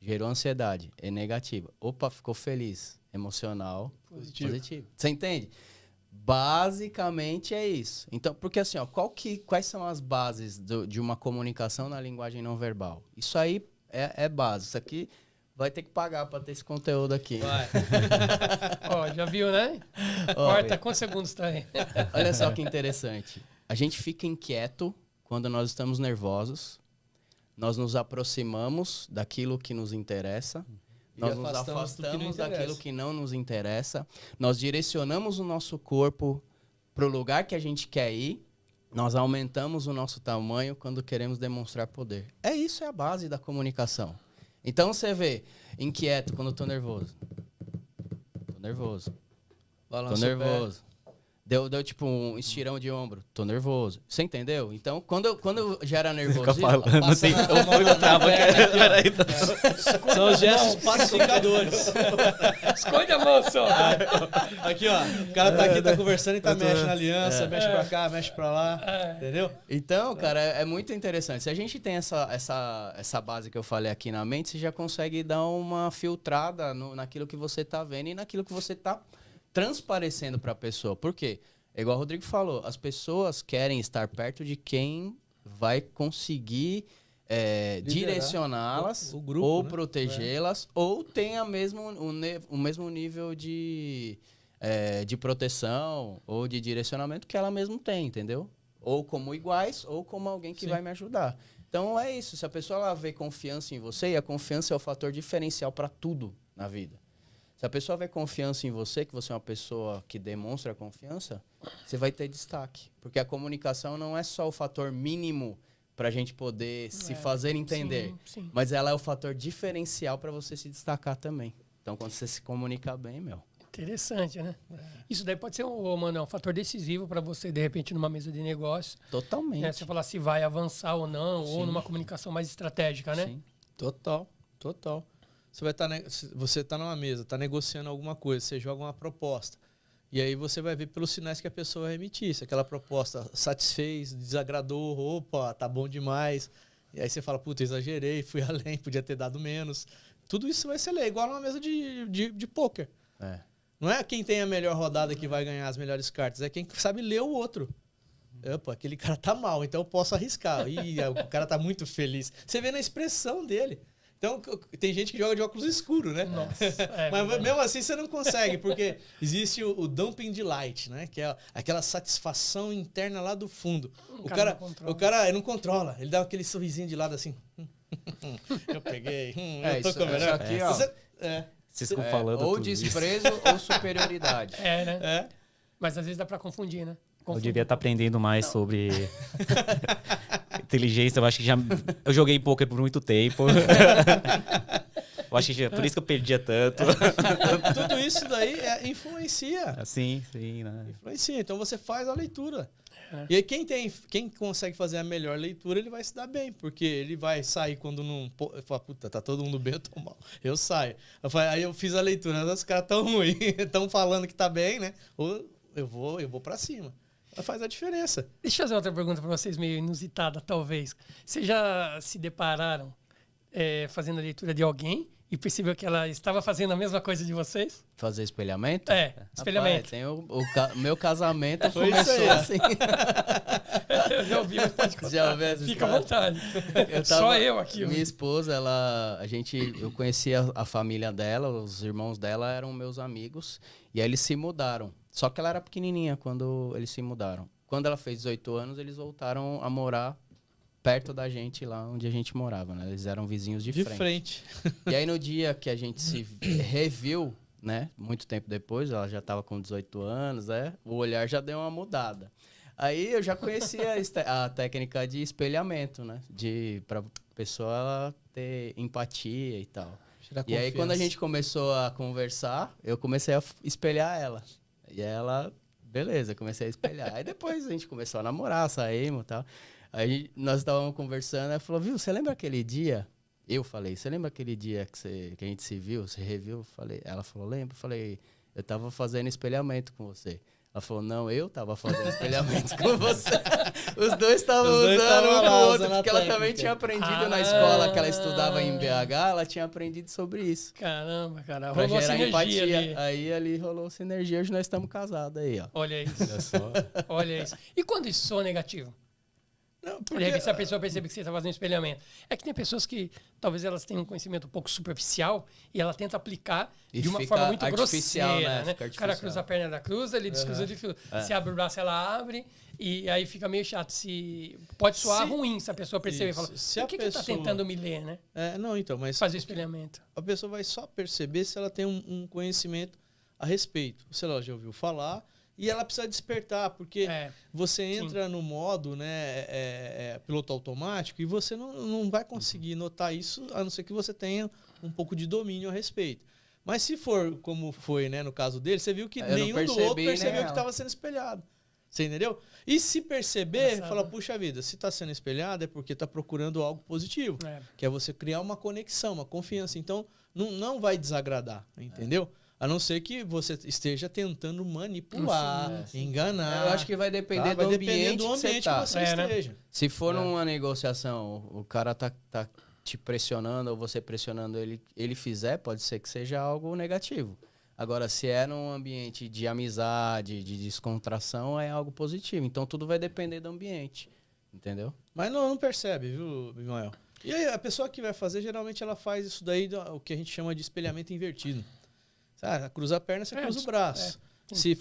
Gerou ansiedade, é negativa. Opa, ficou feliz, emocional, positivo. Você entende? Basicamente é isso. Então, porque assim, ó, quais são as bases de uma comunicação na linguagem não verbal? Isso aí é base. Isso aqui vai ter que pagar para ter esse conteúdo aqui. Vai. Ó, já viu, né? Corta, quantos segundos tá aí? Olha só que interessante. A gente fica inquieto quando nós estamos nervosos. Nós nos aproximamos daquilo que nos interessa. Nós nos afastamos daquilo que não nos interessa. Nós direcionamos o nosso corpo para o lugar que a gente quer ir. Nós aumentamos o nosso tamanho quando queremos demonstrar poder. Isso é a base da comunicação. Então você vê, inquieto quando eu tô nervoso. Tô nervoso. Balança tô nervoso. Deu tipo um estirão de ombro. Tô nervoso. Você entendeu? Então, quando eu já era nervoso... Fica falando, assim, São os gestos pacificadores. Esconde a mão só. Aqui, ó. O cara tá aqui, tá conversando e tá mexe na aliança, mexe pra cá, mexe pra lá. Entendeu? Então, cara, é muito interessante. Se a gente tem essa base que eu falei aqui na mente, você já consegue dar uma filtrada naquilo que você tá vendo e naquilo que você tá transparecendo para a pessoa. Por quê? É igual o Rodrigo falou, as pessoas querem estar perto de quem vai conseguir direcioná-las o grupo, ou né? protegê-las ou tem o mesmo nível de proteção ou de direcionamento que ela mesmo tem, entendeu? Ou como iguais ou como alguém que vai me ajudar. Então é isso, se a pessoa ela vê confiança em você, e a confiança é o fator diferencial para tudo na vida. Se a pessoa vê confiança em você, que você é uma pessoa que demonstra confiança, você vai ter destaque. Porque a comunicação não é só o fator mínimo para a gente poder se fazer entender, sim. mas ela é o fator diferencial para você se destacar também. Então, quando você se comunica bem, Interessante, né? Isso daí pode ser um fator decisivo para você, de repente, numa mesa de negócio. Totalmente. Né? Você falar se vai avançar ou não, ou numa comunicação mais estratégica, né? Sim. Total. Você tá numa mesa, tá negociando alguma coisa, você joga uma proposta. E aí você vai ver pelos sinais que a pessoa vai emitir. Se aquela proposta satisfez, desagradou, opa, tá bom demais. E aí você fala, puta, exagerei, fui além, podia ter dado menos. Tudo isso vai ser ler, igual numa mesa de pôquer. Não é quem tem a melhor rodada que vai ganhar as melhores cartas, é quem sabe ler o outro. Opa, aquele cara tá mal, então eu posso arriscar. Ih, o cara tá muito feliz. Você vê na expressão dele. Então, tem gente que joga de óculos escuros, né? Nossa, mas mesmo assim você não consegue, porque existe o dumping de light, né? Que é aquela satisfação interna lá do fundo. O cara não controla. Ele dá aquele sorrisinho de lado assim. Eu peguei. Eu tô com a melhor. Aqui, ó. Vocês ficam falando ou tudo desprezo ou superioridade. Né? Mas às vezes dá pra confundir, né? Eu devia estar aprendendo mais sobre inteligência. Eu acho que eu joguei poker por muito tempo. Eu acho que por isso que eu perdia tanto. Tudo isso daí influencia. Sim, né? Influencia. Então você faz a leitura. E aí quem consegue fazer a melhor leitura, ele vai se dar bem, porque ele vai sair quando não... Fala, puta, tá todo mundo bem, eu tô mal. Eu saio. Aí eu fiz a leitura, os caras tão ruins, estão falando que tá bem, né? Ou eu vou pra cima. Faz a diferença. Deixa eu fazer outra pergunta para vocês, meio inusitada, talvez. Vocês já se depararam fazendo a leitura de alguém e percebeu que ela estava fazendo a mesma coisa de vocês? Fazer espelhamento? Espelhamento. Rapaz, tem meu casamento começou assim. Eu já ouvi, mas pode contar. Já ouvi essa Fica à história. vontade. Só eu aqui. Minha esposa, eu conhecia a família dela, os irmãos dela eram meus amigos, e aí eles se mudaram. Só que ela era pequenininha quando eles se mudaram. Quando ela fez 18 anos, eles voltaram a morar perto da gente, lá onde a gente morava, né? Eles eram vizinhos de frente. E aí, no dia que a gente se reviu, né? Muito tempo depois, ela já estava com 18 anos, né? O olhar já deu uma mudada. Aí, eu já conhecia a técnica de espelhamento, né? Pra pessoa ela ter empatia e tal. E aí, quando a gente começou a conversar, eu comecei a espelhar ela. E ela, beleza, comecei a espelhar. Aí depois a gente começou a namorar, saímos e tal. Aí nós estávamos conversando, ela falou, viu, você lembra aquele dia? Eu falei, você lembra aquele dia que a gente se viu, se reviu? Ela falou, lembro. Eu falei, eu tava fazendo espelhamento com você. Ela falou, não, eu tava fazendo espelhamento com você. Os dois estavam usando um pro outro, porque ela também tinha aprendido na escola que ela estudava em BH, ela tinha aprendido sobre isso. Caramba, cara. Pra Rolou gerar empatia. Ali. Aí ali rolou sinergia, hoje nós estamos casados aí, ó. Olha isso. Olha isso. E quando isso soa negativo? Não, porque... Se a pessoa percebe que você está fazendo um espelhamento. É que tem pessoas que talvez elas tenham um conhecimento um pouco superficial e ela tenta aplicar de uma forma muito grosseira. Né? O cara cruza a perna, ela cruza, ele descruza de fio. Se abre o braço, ela abre. E aí fica meio chato. Pode soar ruim se a pessoa perceber e falar, o que está tentando me ler, né? Mas fazer o espelhamento. A pessoa vai só perceber se ela tem um conhecimento a respeito. Se ela já ouviu falar... E ela precisa despertar, porque você entra no modo piloto automático e você não vai conseguir notar isso, a não ser que você tenha um pouco de domínio a respeito. Mas se for como foi, né, no caso dele, você viu que Eu não nenhum do percebi, outro percebeu né? que estava sendo espelhado. Você entendeu? E se perceber, Engraçado. fala, puxa vida, se está sendo espelhado é porque está procurando algo positivo. É. Que é você criar uma conexão, uma confiança. Então, não vai desagradar, entendeu? A não ser que você esteja tentando manipular, enganar. Eu acho que vai depender Vai do depender ambiente do que você ambiente tá. que você É, né? esteja. Se for numa negociação, o cara tá te pressionando ou você pressionando ele fizer, pode ser que seja algo negativo. Agora, se é num ambiente de amizade, de descontração, é algo positivo. Então, tudo vai depender do ambiente, entendeu? Mas não percebe, viu, Bimael? E aí, a pessoa que vai fazer, geralmente ela faz isso daí, o que a gente chama de espelhamento invertido. Sabe? Cruza a perna, você cruza o braço. Se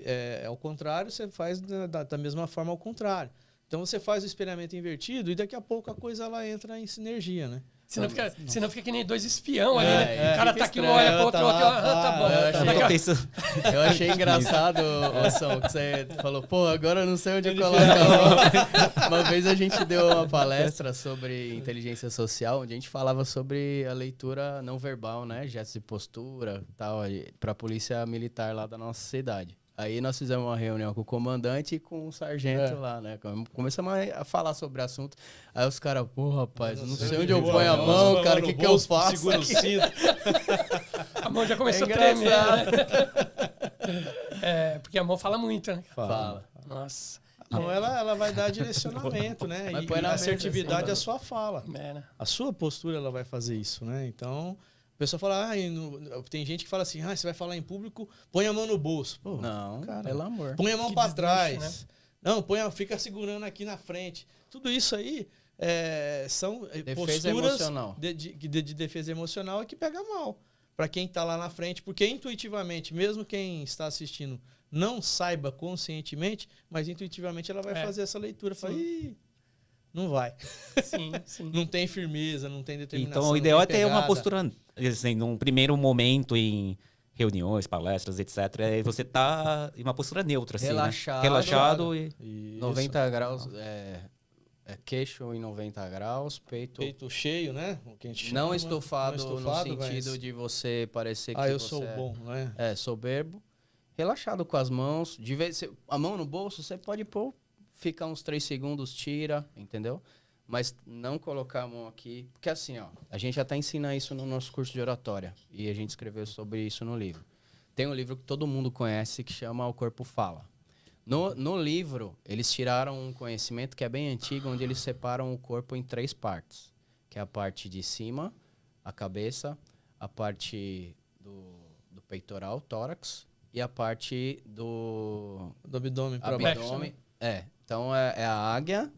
é ao contrário, você faz da mesma forma ao contrário. Então você faz o espelhamento invertido e daqui a pouco a coisa ela entra em sinergia, né? Senão fica que nem dois espião ali, né? O cara tá aqui, um estranho. olha pro outro, tá bom. Eu Eu penso- Eu achei engraçado, Ossão, que você falou, pô, agora eu não sei onde colocar a mão. Uma vez a gente deu uma palestra sobre inteligência social, onde a gente falava sobre a leitura não verbal, né? Gestos de postura, tal, pra polícia militar lá da nossa cidade. Aí nós fizemos uma reunião com o comandante e com o sargento lá, né? Começamos a falar sobre o assunto. Aí os caras, pô, rapaz, não sei onde eu ponho a mão, cara, o que eu faço? Segura o cinto. A mão já começou É a tremer. engraçado. É, porque a mão fala muito, né? Fala. Nossa. Então ela vai dar direcionamento, né? Mas E põe na assertividade mesa, é a sua fala. É, né? A sua postura ela vai fazer isso, né? Então, a pessoa fala, tem gente que fala assim, você vai falar em público, põe a mão no bolso. Pô, Não, cara, pelo amor. põe a mão Que para desdroche, trás. Não, fica segurando aqui na frente. Tudo isso aí são Defesa posturas emocional. de defesa emocional que pega mal para quem está lá na frente, porque intuitivamente, mesmo quem está assistindo não saiba conscientemente, mas intuitivamente ela vai fazer essa leitura, fala, ih, não vai. Sim, sim. Não tem firmeza, não tem determinação. Então, o não ideal é tem ter uma pegada. postura, assim, num primeiro momento em reuniões, palestras, etc. Você tá em uma postura neutra, assim, Relaxado. né? Relaxado e... Isso. 90 graus, queixo em 90 graus, Peito cheio, né? O que a gente não chama. estufado, Não estufado, no sentido mas- de você parecer que eu você sou bom, né? é soberbo. Relaxado com as mãos. De vez a mão no bolso, você pode pôr, fica uns 3 segundos, tira, entendeu? Mas não colocar a mão aqui. Porque assim, ó, a gente já tá ensinando isso no nosso curso de oratória. E a gente escreveu sobre isso no livro. Tem um livro que todo mundo conhece que chama O Corpo Fala. No livro, eles tiraram um conhecimento que é bem antigo, onde eles separam o corpo em 3 partes. Que é a parte de cima, a cabeça, a parte do peitoral, tórax, e a parte do Do abdômen para baixo. abdômen. Então é a águia,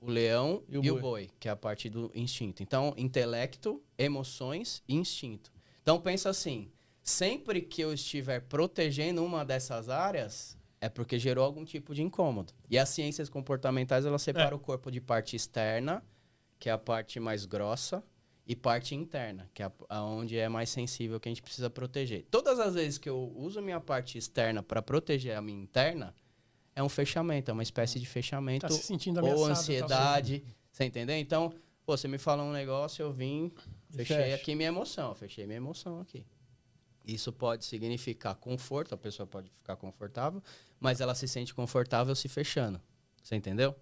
o leão E o e o boi. boi, que é a parte do instinto. Então, intelecto, emoções e instinto. Então, pensa assim, sempre que eu estiver protegendo uma dessas áreas, é porque gerou algum tipo de incômodo. E as ciências comportamentais, elas separam o corpo de parte externa, que é a parte mais grossa, e parte interna, que é onde é mais sensível, que a gente precisa proteger. Todas as vezes que eu uso minha parte externa para proteger a minha interna, é um fechamento, é uma espécie de fechamento Tá se sentindo ou ameaçado. ansiedade, você entendeu? Então, pô, você me falou um negócio, eu vim, fechei Fecha. aqui minha emoção, fechei minha emoção aqui. Isso pode significar conforto, a pessoa pode ficar confortável, mas ela se sente confortável se fechando, você entendeu?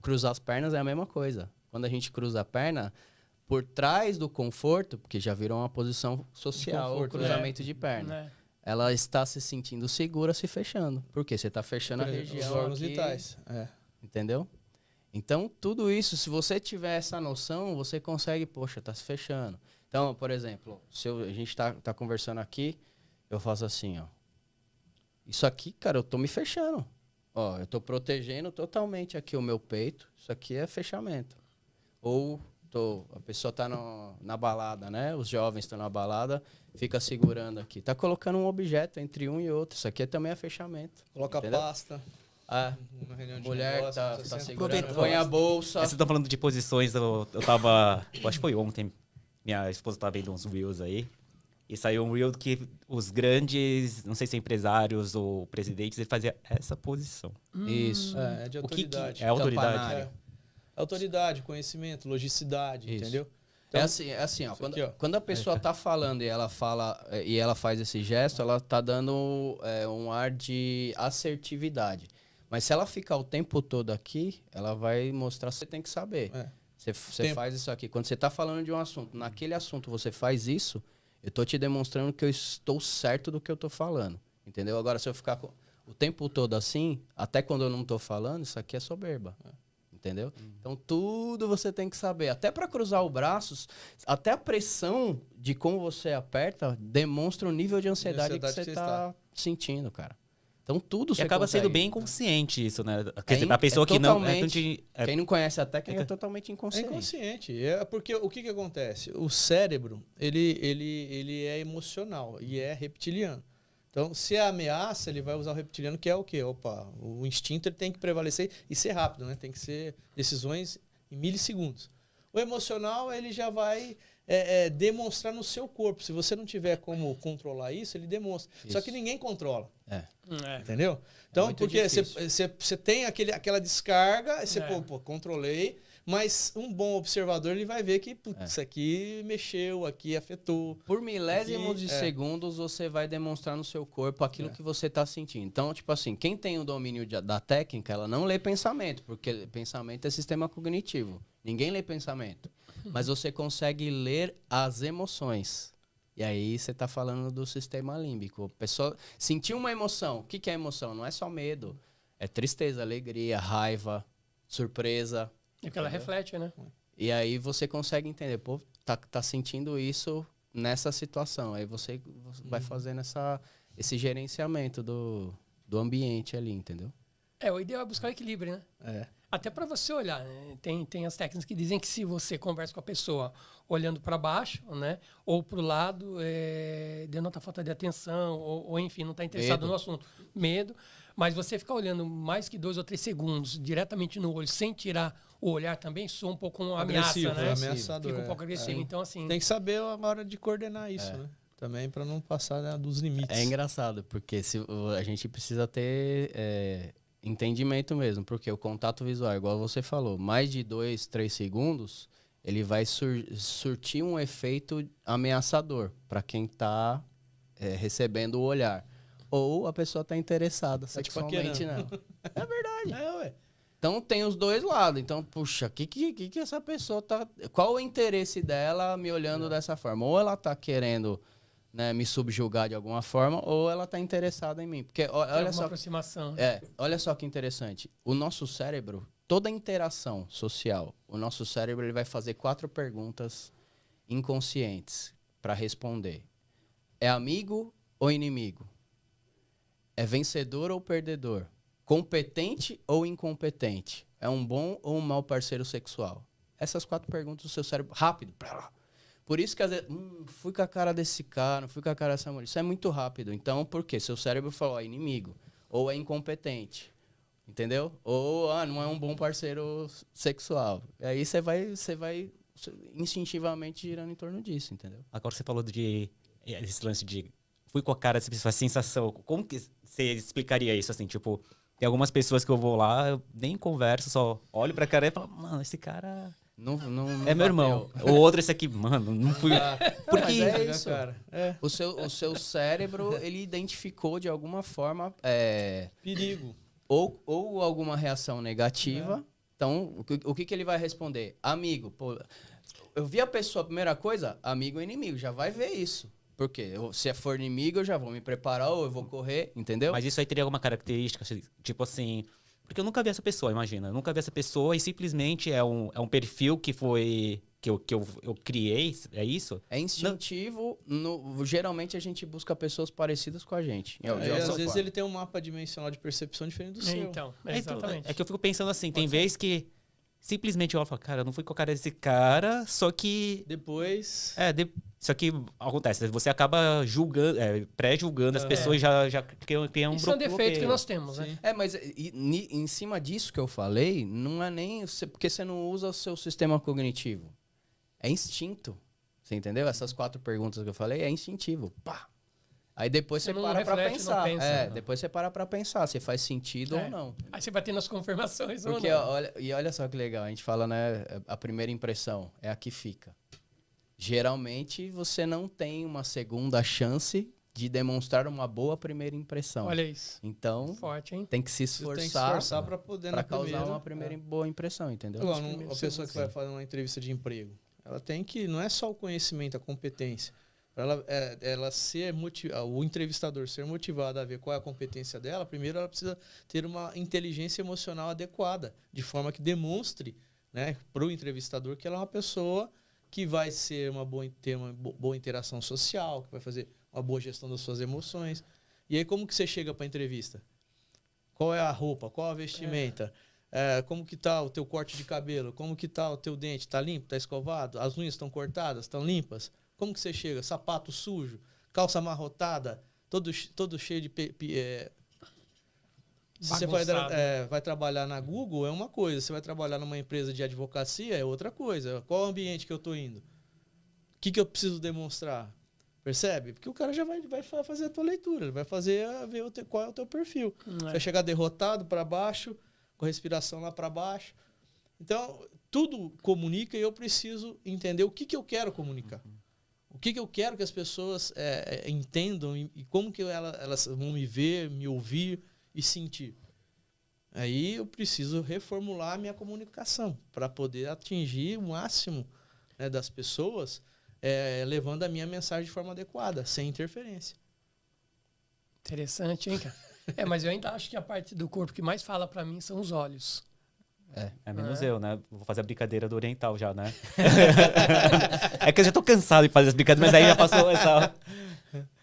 Cruzar as pernas é a mesma coisa. Quando a gente cruza a perna, por trás do conforto, porque já virou uma posição social, o conforto, cruzamento de perna. Né? Ela está se sentindo segura se fechando. Por quê? Você está fechando a Por exemplo, região os órgãos aqui, vitais. entendeu? Então, tudo isso, se você tiver essa noção, você consegue, poxa, tá se fechando. Então, por exemplo, se a gente tá conversando aqui, eu faço assim, ó. Isso aqui, cara, eu tô me fechando. Ó, eu tô protegendo totalmente aqui o meu peito. Isso aqui é fechamento. Ou a pessoa tá na balada, né? Os jovens estão na balada, fica segurando aqui. Tá colocando um objeto entre um e outro. Isso aqui também é fechamento. Coloca entendeu? pasta. A Na reunião de mulher negócio, tá você sempre segurando, Aproveita. põe a bolsa. Vocês estão falando de posições, eu acho que foi ontem, minha esposa estava vendo uns reels aí, e saiu um reel que os grandes, não sei se empresários ou presidentes, ele fazia essa posição. Isso. É de O que autoridade. é autoridade? Campanário. Autoridade, conhecimento, logicidade, Isso. entendeu? É assim, ó. Isso aqui, ó. Quando a pessoa tá falando e ela faz esse gesto, ela tá dando um ar de assertividade. Mas se ela ficar o tempo todo aqui, ela vai mostrar que você tem que saber. Você faz isso aqui. Quando você tá falando de um assunto, naquele assunto você faz isso, eu tô te demonstrando que eu estou certo do que eu tô falando. Entendeu? Agora, se eu ficar o tempo todo assim, até quando eu não tô falando, isso aqui é soberba. Entendeu? Então, tudo você tem que saber. Até para cruzar os braços, até a pressão de como você aperta demonstra o nível de ansiedade que você tá sentindo, cara. Então, tudo E você acaba consegue. sendo bem inconsciente isso, né? Quer dizer, a pessoa que não... Quem não conhece a técnica é totalmente É inconsciente. inconsciente. Porque o que acontece? O cérebro, ele é emocional e é reptiliano. Então, se é ameaça, ele vai usar o reptiliano, que é o quê? Opa, o instinto ele tem que prevalecer e ser rápido, né? Tem que ser decisões em milissegundos. O emocional, ele já vai demonstrar no seu corpo. Se você não tiver como controlar isso, ele demonstra. Isso. Só que ninguém controla. Entendeu? Então, porque você tem aquela descarga, você, pô, controlei, mas um bom observador, ele vai ver que, putz, isso aqui mexeu, aqui afetou. Por milésimos de segundos, você vai demonstrar no seu corpo aquilo que você está sentindo. Então, tipo assim, quem tem o domínio da técnica, ela não lê pensamento, porque pensamento é sistema cognitivo. Ninguém lê pensamento. Mas você consegue ler as emoções. E aí você está falando do sistema límbico. A pessoa sentiu uma emoção. O que é emoção? Não é só medo. É tristeza, alegria, raiva, surpresa. E que ela reflete, né? E aí você consegue entender, pô, tá sentindo isso nessa situação. Aí você vai fazendo esse gerenciamento do ambiente ali, entendeu? O ideal é buscar o equilíbrio, né? Até para você olhar, né? Tem as técnicas que dizem que se você conversa com a pessoa olhando para baixo, né? Ou para o lado, denota falta de atenção, ou enfim, não está interessado no assunto. Medo. Mas você ficar olhando mais que 2 ou 3 segundos diretamente no olho, sem tirar o olhar também, soa um pouco uma ameaça, né? Ameaçador. Fica um pouco agressivo. Então, assim... Tem que saber a hora de coordenar isso, né? Também para não passar, né, dos limites. É engraçado, porque a gente precisa ter entendimento mesmo, porque o contato visual, igual você falou, mais de 2, 3 segundos, ele vai surtir um efeito ameaçador para quem está recebendo o olhar. Ou a pessoa está interessada sexualmente, não. É verdade. Então tem os dois lados. Então, puxa, que essa pessoa tá... Qual o interesse dela me olhando dessa forma? Ou ela tá querendo, né, me subjugar de alguma forma, ou ela tá interessada em mim. Porque olha só, aproximação. olha só que interessante. O nosso cérebro, toda interação social, o nosso cérebro ele vai fazer 4 perguntas inconscientes para responder. É amigo ou inimigo? É vencedor ou perdedor? Competente ou incompetente? É um bom ou um mau parceiro sexual? Essas 4 perguntas do seu cérebro, rápido. Por isso que às vezes, fui com a cara desse cara, fui com a cara dessa mulher. Isso é muito rápido. Então, por quê? Seu cérebro falou, é inimigo. Ou é incompetente. Entendeu? Ou, não é um bom parceiro sexual. E aí você vai instintivamente girando em torno disso, entendeu? Agora você falou desse lance de... Fui com a cara, essa sensação. Como que você explicaria isso, assim? Tipo, tem algumas pessoas que eu vou lá, eu nem converso, só olho pra cara e falo, mano, esse cara... Não é meu irmão. O outro, esse aqui, mano, não fui... Porque é isso, cara. O seu cérebro, ele identificou de alguma forma... perigo. Ou alguma reação negativa. Então, o que ele vai responder? Amigo. Pô, eu vi a pessoa, a primeira coisa, amigo ou inimigo. Já vai ver isso. Por quê? Se for inimigo, eu já vou me preparar ou eu vou correr, entendeu? Mas isso aí teria alguma característica, tipo assim... Porque eu nunca vi essa pessoa, imagina. Eu nunca vi essa pessoa e simplesmente é um perfil que foi... Que eu criei, é isso? É instintivo. Geralmente a gente busca pessoas parecidas com a gente. Às vezes ele tem um mapa dimensional de percepção diferente do seu. Então, exatamente. É que eu fico pensando assim, tem vezes que simplesmente eu falo, cara, eu não fui com a cara desse cara, só que... Depois... Só que acontece, você acaba julgando, pré-julgando, as pessoas já criam um bloqueio. Isso é um defeito que nós temos, né? Mas em cima disso que eu falei, não é nem... Porque você não usa o seu sistema cognitivo. É instinto. Você entendeu? Essas 4 perguntas que eu falei é instintivo. Pá! Aí depois você para pra pensar. Depois você para pra pensar se faz sentido ou não. Aí você vai tendo as confirmações porque, ou não. olha só que legal, a gente fala, né? A primeira impressão é a que fica. geralmente você não tem uma segunda chance de demonstrar uma boa primeira impressão. Olha isso. Então, Forte, hein? tem que se Você tem que se esforçar esforçar para poder para na causar primeira, uma primeira boa impressão, entendeu? Agora, primeiros a pessoa que segundos. vai fazer uma entrevista de emprego, ela tem que, não é só o conhecimento, a competência. Para ela ser motivada, o entrevistador ser motivado a ver qual é a competência dela, primeiro ela precisa ter uma inteligência emocional adequada, de forma que demonstre, né, para o entrevistador que ela é uma pessoa que vai ter uma boa interação social, que vai fazer uma boa gestão das suas emoções. E aí como que você chega para a entrevista? Qual é a roupa? Qual a vestimenta? Como que tá o teu corte de cabelo? Como que tá o teu dente? Tá limpo? Tá escovado? As unhas estão cortadas? Estão limpas? Como que você chega? Sapato sujo? Calça amarrotada? Todo cheio de... Se você vai trabalhar na Google, é uma coisa. Se você vai trabalhar numa empresa de advocacia, é outra coisa. Qual é o ambiente que eu estou indo? O que eu preciso demonstrar? Percebe? Porque o cara já vai fazer a tua leitura. Ele vai ver qual é o teu perfil. Você vai chegar derrotado para baixo, com a respiração lá para baixo. Então, tudo comunica e eu preciso entender o que eu quero comunicar. O que eu quero que as pessoas entendam e como que elas vão me ver, me ouvir e sentir. Aí eu preciso reformular a minha comunicação para poder atingir o máximo, né, das pessoas, levando a minha mensagem de forma adequada, sem interferência. Interessante, hein, cara? Mas eu ainda acho que a parte do corpo que mais fala para mim são os olhos. Menos eu, né? Vou fazer a brincadeira do oriental já, né? É que eu já tô cansado de fazer as brincadeiras, mas aí já passou essa...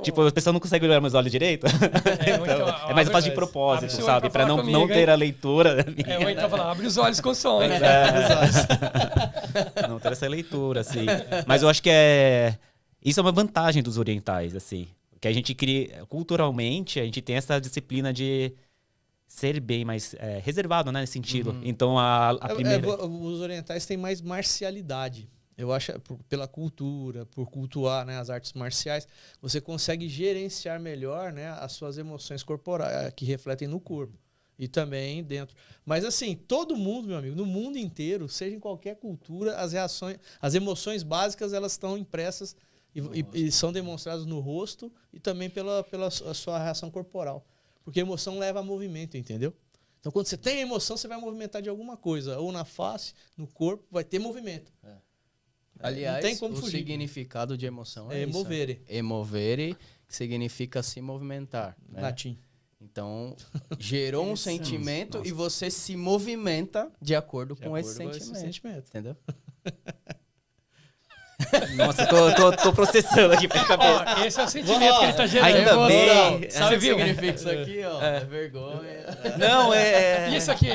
Tipo, a pessoa não consegue olhar meus olhos direito. Então, é mais fácil de propósito, sabe? Pra não ter a leitura. Ou então falar, abre os olhos com som, né? Não ter essa leitura, assim. Mas eu acho que isso é uma vantagem dos orientais, assim. Que a gente cria... Culturalmente, a gente tem essa disciplina de ser bem mais reservado, né? Nesse sentido. Então, a primeira... Os orientais têm mais marcialidade. Eu acho, pela cultura, por cultuar, né, as artes marciais, você consegue gerenciar melhor, né, as suas emoções corporais, que refletem no corpo. E também dentro. Mas assim, todo mundo, meu amigo, no mundo inteiro, seja em qualquer cultura, as emoções básicas, elas estão impressas e são demonstradas no rosto e também pela sua reação corporal. Porque a emoção leva a movimento, entendeu? Então, quando você tem emoção, você vai movimentar de alguma coisa. Ou na face, no corpo, vai ter movimento. Aliás, não tem como o fugir. Significado de emoção é isso. Emovere. Emovere significa se movimentar. Né? Latim. Então, gerou um sentimento e você se movimenta de acordo com esse sentimento. Entendeu? Nossa, tô processando aqui pra cabeça. Esse é o sentimento que ele tá gerando. Ainda bem. Sabe o que significa isso aqui, ó? É vergonha. Não, E isso aqui?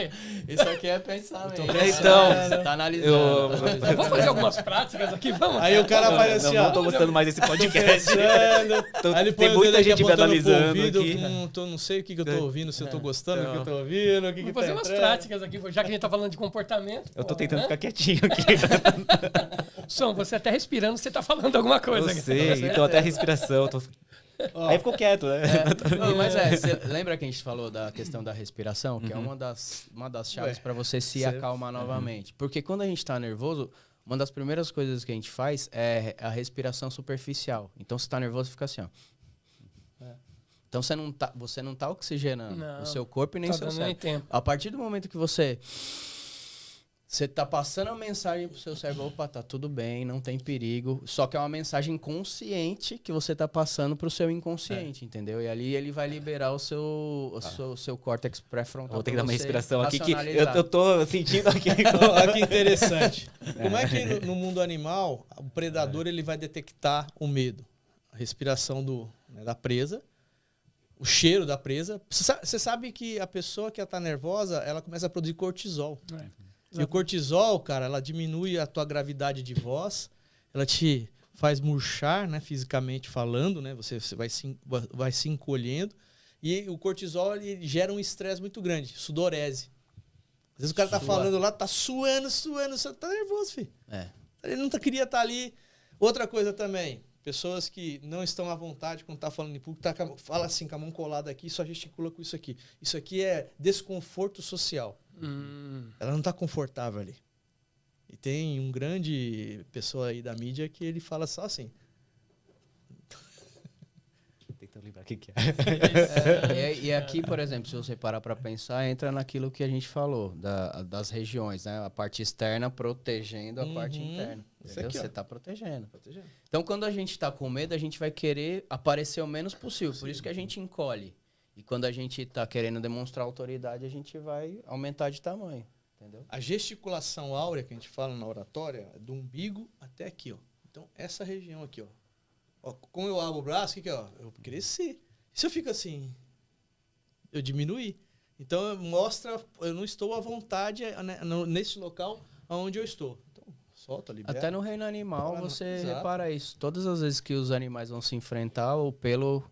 Isso aqui é pensamento. Então, você tá analisando. Vamos fazer algumas práticas aqui, vamos? Aí o cara vai assim, não tô gostando mais desse podcast. Aí ele Tem muita gente me analisando aqui. Não sei o que eu tô ouvindo, se eu tô gostando do que eu tô ouvindo, o que Vamos tá fazer umas práticas aqui, já que a gente tá falando de comportamento. Eu tô tentando ficar quietinho aqui. Som, você até respirando, você tá falando alguma coisa. Eu sei, então até a respiração. Aí ficou quieto, né? Não, mas você lembra que a gente falou da questão da respiração? Que é uma das chaves para você se acalmar novamente. Porque quando a gente tá nervoso, uma das primeiras coisas que a gente faz é a respiração superficial. Então, se tá nervoso, fica assim, ó. Então, você não tá oxigenando o seu corpo e nem o seu cérebro. A partir do momento que você tá passando a mensagem pro seu cérebro, opa, tá tudo bem, não tem perigo. Só que é uma mensagem consciente que você tá passando pro seu inconsciente, entendeu? E ali ele vai liberar o seu córtex pré-frontal. Vou ter que dar uma respiração aqui que eu tô sentindo aqui. Olha que interessante. Como é que no mundo animal, o predador ele vai detectar o medo? A respiração da presa, o cheiro da presa. Você sabe que a pessoa que tá nervosa, ela começa a produzir cortisol. E o cortisol, cara, ela diminui a tua gravidade de voz, ela te faz murchar, né, fisicamente falando, né, você vai se encolhendo, e o cortisol ele gera um estresse muito grande, sudorese. Às vezes o cara tá falando lá, tá suando, você tá nervoso, filho. Ele não queria estar ali. Outra coisa também, pessoas que não estão à vontade quando tá falando em público, fala assim com a mão colada aqui, só gesticula com isso aqui. Isso aqui é desconforto social. Ela não está confortável ali. E tem um grande pessoa aí da mídia que ele fala só assim. Tentando lembrar o que É, e aqui, por exemplo, se você parar para pensar, entra naquilo que a gente falou, das regiões, né? A parte externa protegendo a parte interna. Entendeu? Aqui, Você ó. está protegendo. Então, quando a gente está com medo, a gente vai querer aparecer o menos possível. Por isso que a gente encolhe. E quando a gente está querendo demonstrar autoridade, a gente vai aumentar de tamanho. Entendeu? A gesticulação áurea que a gente fala na oratória é do umbigo até aqui, ó. Então, essa região aqui, ó. Ó, como eu abro o braço, o que que é? Ó? Eu cresci. Se eu fico assim, eu diminuí. Então, mostra, eu não estou à vontade né, nesse local onde eu estou. Então, solta, libera. Até no reino animal você Exato. repara isso. Todas as vezes que os animais vão se enfrentar, o pelo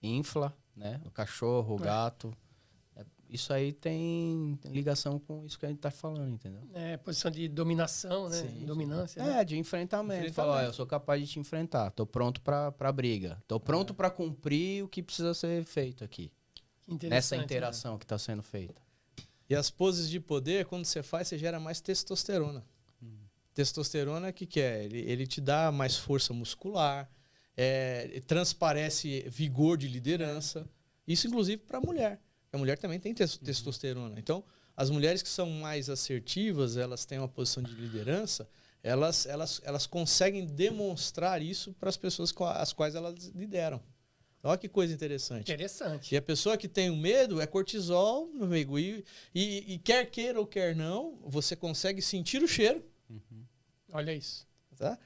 infla, né? O cachorro, o gato. Isso aí tem ligação com isso que a gente tá falando, entendeu? É, posição de dominação, né? Sim. Dominância. Né? É, de enfrentamento. Falar, ó, eu sou capaz de te enfrentar. Tô pronto pra briga. Tô pronto pra cumprir o que precisa ser feito aqui. Que Nessa interessante, interação que tá sendo feita. E as poses de poder, quando você faz, você gera mais testosterona. Testosterona, o que é? Ele te dá mais força muscular, transparece vigor de liderança. Isso, inclusive, para a mulher. A mulher também tem testosterona. Então, as mulheres que são mais assertivas, elas têm uma posição de liderança, elas conseguem demonstrar isso para as pessoas as quais elas lideram. Olha que coisa interessante. Interessante. E a pessoa que tem o medo é cortisol, meu amigo. E quer queira ou quer não, você consegue sentir o cheiro. Olha isso. Tá?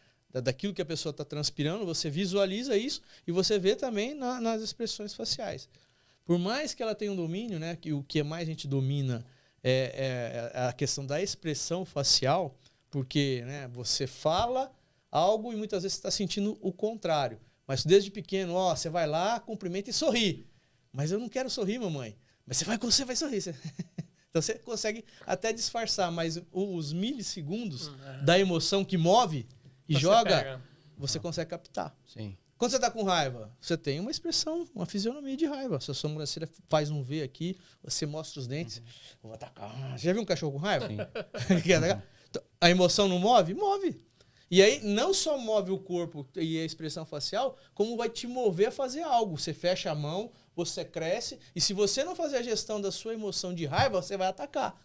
Daquilo que a pessoa está transpirando, você visualiza isso e você vê também nas expressões faciais. Por mais que ela tenha um domínio, né, que o que mais a gente domina é a questão da expressão facial, porque, né, você fala algo e muitas vezes você está sentindo o contrário. Mas desde pequeno, ó, você vai lá, cumprimenta e sorri. Mas eu não quero sorrir, mamãe. Mas você vai sorrir. Então você consegue até disfarçar, mas os milissegundos da emoção que move e Você joga, pega. você consegue captar. Sim. Quando você está com raiva, você tem uma expressão, uma fisionomia de raiva. Se a sua sobrancelha faz um V aqui, você mostra os dentes. Vou atacar. Você já viu um cachorro com raiva? Quer atacar? Então, a emoção não move? Move. E aí, não só move o corpo e a expressão facial, como vai te mover a fazer algo. Você fecha a mão, você cresce, e se você não fazer a gestão da sua emoção de raiva, você vai atacar.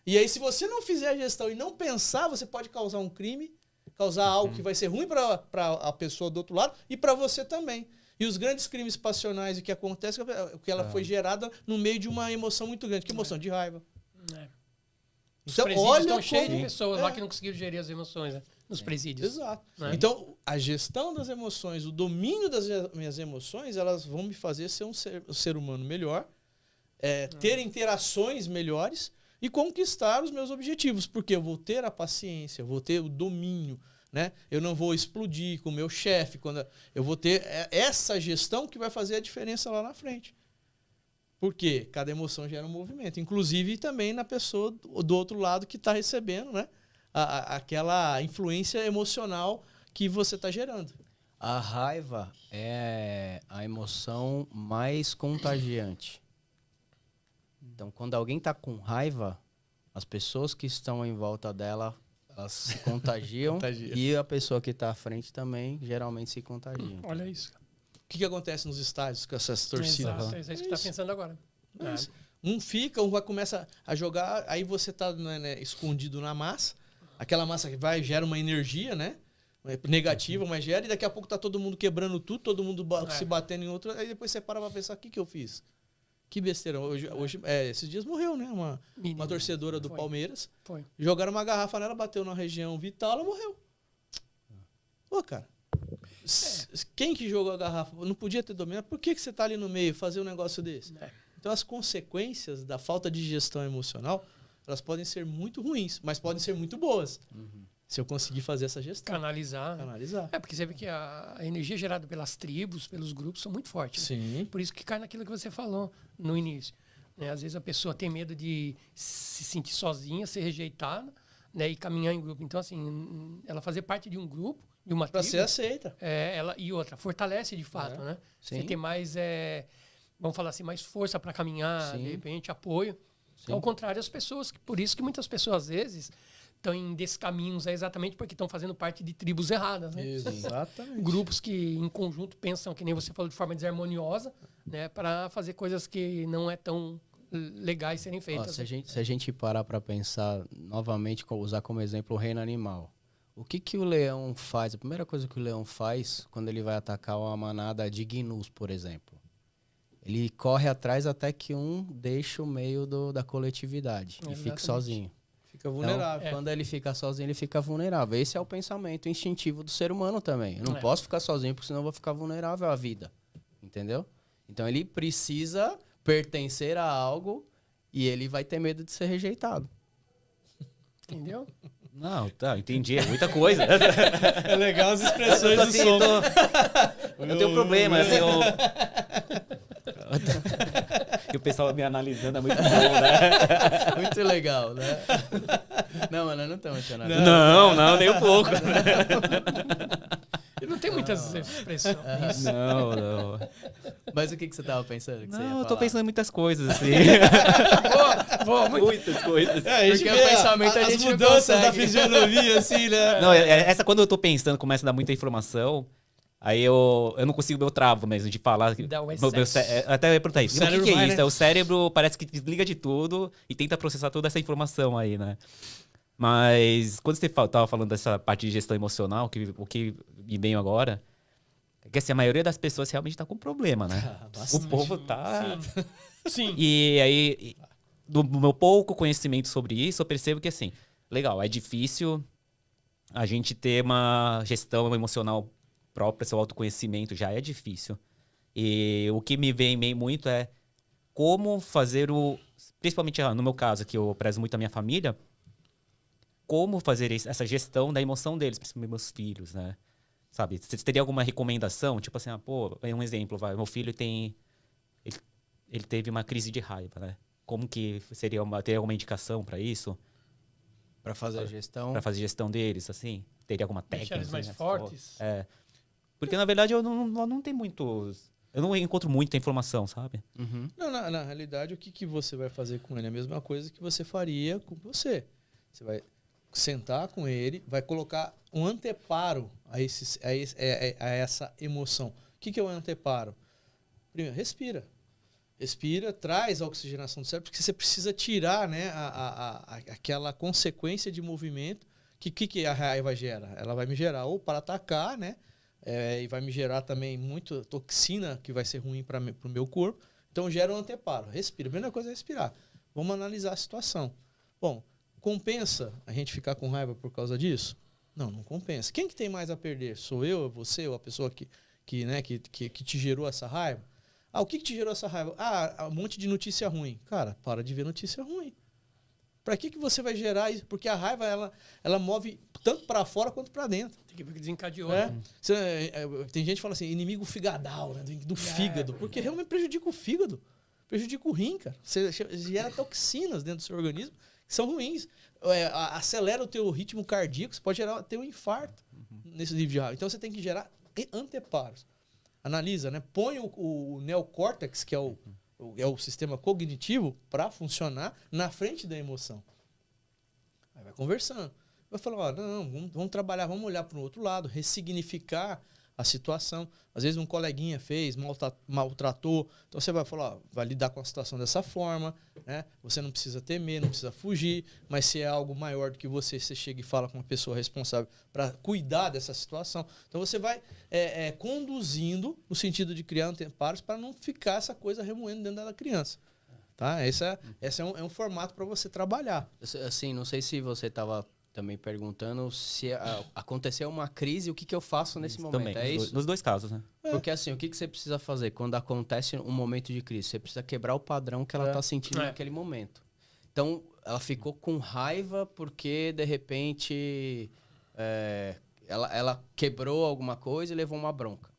E aí, se você não fizer a gestão e não pensar, você pode causar um crime, causar algo que vai ser ruim para a pessoa do outro lado e para você também. E os grandes crimes passionais e que acontece é que ela foi gerada no meio de uma emoção muito grande. Que emoção? De raiva. Os Então, presídios olha estão cheios de como- pessoas lá que não conseguiram gerir as emoções, né? Nos presídios. Exato. Né? Então, a gestão das emoções, o domínio das minhas emoções, elas vão me fazer ser um ser humano melhor, ter interações melhores e conquistar os meus objetivos, porque eu vou ter a paciência, eu vou ter o domínio, né? Eu não vou explodir com o meu chefe, eu vou ter essa gestão que vai fazer a diferença lá na frente. Porque cada emoção gera um movimento, inclusive também na pessoa do outro lado que está recebendo, né? Aquela influência emocional que você está gerando. A raiva é a emoção mais contagiante. Então, quando alguém está com raiva, as pessoas que estão em volta dela, elas se contagiam. Contagia. E a pessoa que está à frente também, geralmente, se contagia. Olha isso. O que acontece nos estádios com essas torcidas? Exato, é isso que você está pensando agora. É isso. Um fica, um vai começa a jogar, aí você está escondido na massa, aquela massa que gera uma energia, né? Negativa, mas gera, e daqui a pouco tá todo mundo quebrando tudo, todo mundo se batendo em outro, aí depois você para pra pensar, o que eu fiz? Que besteira. Hoje esses dias morreu, né? Uma torcedora do Palmeiras. Foi. Jogaram uma garrafa nela, bateu na região vital, ela morreu. Pô, cara. Quem que jogou a garrafa? Não podia ter dominado. Por que você tá ali no meio fazer um negócio desse? Então, as consequências da falta de gestão emocional, elas podem ser muito ruins, mas podem ser muito boas. Se eu conseguir fazer essa gestão. Canalizar. Canalizar. Porque você vê que a energia gerada pelas tribos, pelos grupos, são muito fortes. Sim. Por isso que cai naquilo que você falou no início. Né? Às vezes a pessoa tem medo de se sentir sozinha, ser rejeitada, né? E caminhar em grupo. Então, assim, ela fazer parte de um grupo, de uma Pra tribo... ser aceita. E outra, fortalece de fato, né? Sim. Você tem mais, vamos falar assim, mais força para caminhar, Sim. de repente, apoio. Sim. Ao contrário, as pessoas, por isso que muitas pessoas, às vezes, estão em descaminhos é exatamente porque estão fazendo parte de tribos erradas, né? Exatamente. Grupos que em conjunto pensam, que nem você falou, de forma desarmoniosa, né, para fazer coisas que não é tão legais serem Ó, feitas. se a gente parar para pensar novamente, usar como exemplo o reino animal. O que o leão faz? A primeira coisa que o leão faz quando ele vai atacar uma manada de gnus, por exemplo. Ele corre atrás até que um deixe o meio da coletividade e fique Exatamente. sozinho. Fica vulnerável. Então, quando ele fica sozinho, ele fica vulnerável. Esse é o pensamento instintivo do ser humano também. Eu não posso ficar sozinho, porque senão eu vou ficar vulnerável à vida. Entendeu? Então ele precisa pertencer a algo e ele vai ter medo de ser rejeitado. Entendeu? Não, tá, entendi. É muita coisa. É legal as expressões Eu tô do assim, som. eu tenho problema, assim, E o pessoal me analisando é muito bom, né? Muito legal, né? Não, mas nós não estamos te analisando. Não, nem um pouco. Não tem muitas expressões. Não. Mas o que você tava pensando? Que você ia Não, eu tô falar? pensando em muitas coisas, assim. Boa, muito. Muitas coisas. É, a gente Porque vê o pensamento a as gente não mudanças da consegue. fisionomia, assim, né? Não, essa quando eu tô pensando, começa a dar muita informação, aí eu não consigo, eu travo mesmo de falar. Dá o Meu excesso. até eu ia perguntar isso. O que cérebro que é vai, isso? né? O cérebro parece que desliga de tudo e tenta processar toda essa informação aí, né? Mas quando você tava falando dessa parte de gestão emocional, o que me veio agora, é que assim, a maioria das pessoas realmente tá com problema, né? O povo tá... Sim. E aí, do meu pouco conhecimento sobre isso, eu percebo que, assim, legal, é difícil a gente ter uma gestão emocional própria, seu autoconhecimento já é difícil. E o que me vem muito é como fazer principalmente no meu caso, que eu prezo muito a minha família, como fazer essa gestão da emoção deles, principalmente meus filhos, né? Sabe, você teria alguma recomendação? Tipo assim, é um exemplo, meu filho ele teve uma crise de raiva, né? Como que teria alguma indicação para isso? Pra fazer a gestão. Para fazer gestão deles, assim? Teria alguma técnica? Deixar eles mais assim, fortes. É. Porque, na verdade, eu não tenho muitos... Eu não encontro muita informação, sabe? Uhum. Não, na realidade, o que você vai fazer com ele? É a mesma coisa que você faria com você. Você vai sentar com ele, vai colocar um anteparo a essa emoção. O que é o anteparo? Primeiro, respira. Respira, traz a oxigenação do cérebro, porque você precisa tirar, né, aquela consequência de movimento que a raiva gera. Ela vai me gerar ou para atacar, né? E vai me gerar também muita toxina que vai ser ruim para o meu corpo. Então gera um anteparo. Respira. A primeira coisa é respirar. Vamos analisar a situação. Bom, compensa a gente ficar com raiva por causa disso? Não compensa. Quem que tem mais a perder? Sou eu, você ou a pessoa que te gerou essa raiva? O que te gerou essa raiva? Um monte de notícia ruim. Cara, para de ver notícia ruim. Para que você vai gerar isso? Porque a raiva, ela move tanto para fora quanto para dentro. Tem que ver que desencadeou. É? Né? Tem gente que fala assim, inimigo figadal, né? Do fígado. Porque realmente prejudica o fígado. Prejudica o rim, cara. Você gera toxinas dentro do seu organismo que são ruins. Acelera o teu ritmo cardíaco, você pode ter um infarto nesse nível de raiva. Então você tem que gerar anteparos. Analisa, né? Põe o neocórtex, que é o sistema cognitivo, para funcionar na frente da emoção. Aí vai conversando. Vai falar, vamos trabalhar, vamos olhar para o outro lado, ressignificar a situação. Às vezes um coleguinha fez, maltratou. Então você vai falar, vai lidar com a situação dessa forma, né? Você não precisa temer, não precisa fugir, mas se é algo maior do que você chega e fala com uma pessoa responsável para cuidar dessa situação. Então você vai conduzindo no sentido de criar anteparos para não ficar essa coisa remoendo dentro da criança. Tá? Esse é um formato para você trabalhar. Assim, não sei se você estava também perguntando se aconteceu uma crise, o que eu faço nesse momento. Também, É isso? nos dois casos, né? Porque assim, o que você precisa fazer quando acontece um momento de crise? Você precisa quebrar o padrão que ela está sentindo naquele momento. Então, ela ficou com raiva porque, de repente, ela quebrou alguma coisa e levou uma bronca.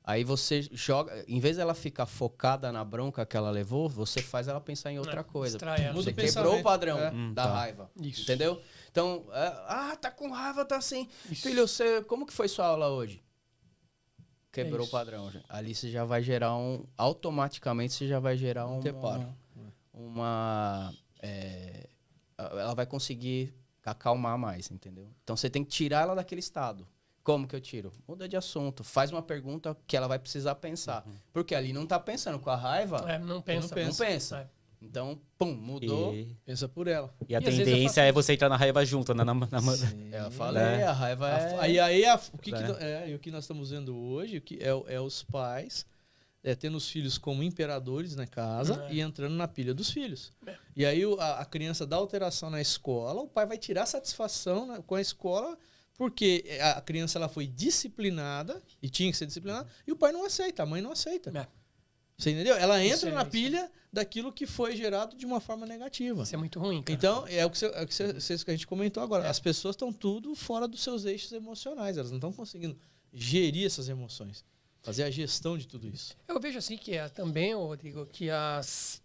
Aí você joga, em vez dela ficar focada na bronca que ela levou, você faz ela pensar em outra coisa. Você quebrou o padrão da raiva. Isso. Entendeu? Então, tá com raiva, tá assim. Isso. Filho, como que foi sua aula hoje? Quebrou o padrão. Ali você já vai gerar automaticamente você já vai gerar ela vai conseguir acalmar mais, entendeu? Então você tem que tirar ela daquele estado. Como que eu tiro? Muda de assunto, faz uma pergunta que ela vai precisar pensar. Porque ali não tá pensando com a raiva. Não pensa. Não pensa. Então, pum, mudou. Pensa por ela. E a E às vezes eu tendência faço é isso. você entrar na raiva junto, né? Eu falei, a raiva é... E o que nós estamos vendo hoje é os pais tendo os filhos como imperadores na casa e entrando na pilha dos filhos. E aí a criança dá alteração na escola, o pai vai tirar satisfação com a escola porque a criança ela foi disciplinada e tinha que ser disciplinada e o pai não aceita, a mãe não aceita. Você entendeu? Ela entra na pilha daquilo que foi gerado de uma forma negativa. Isso é muito ruim, cara. Então, é o que a gente comentou agora. As pessoas estão tudo fora dos seus eixos emocionais. Elas não estão conseguindo gerir essas emoções. Fazer a gestão de tudo isso. Eu vejo assim que também, Rodrigo, que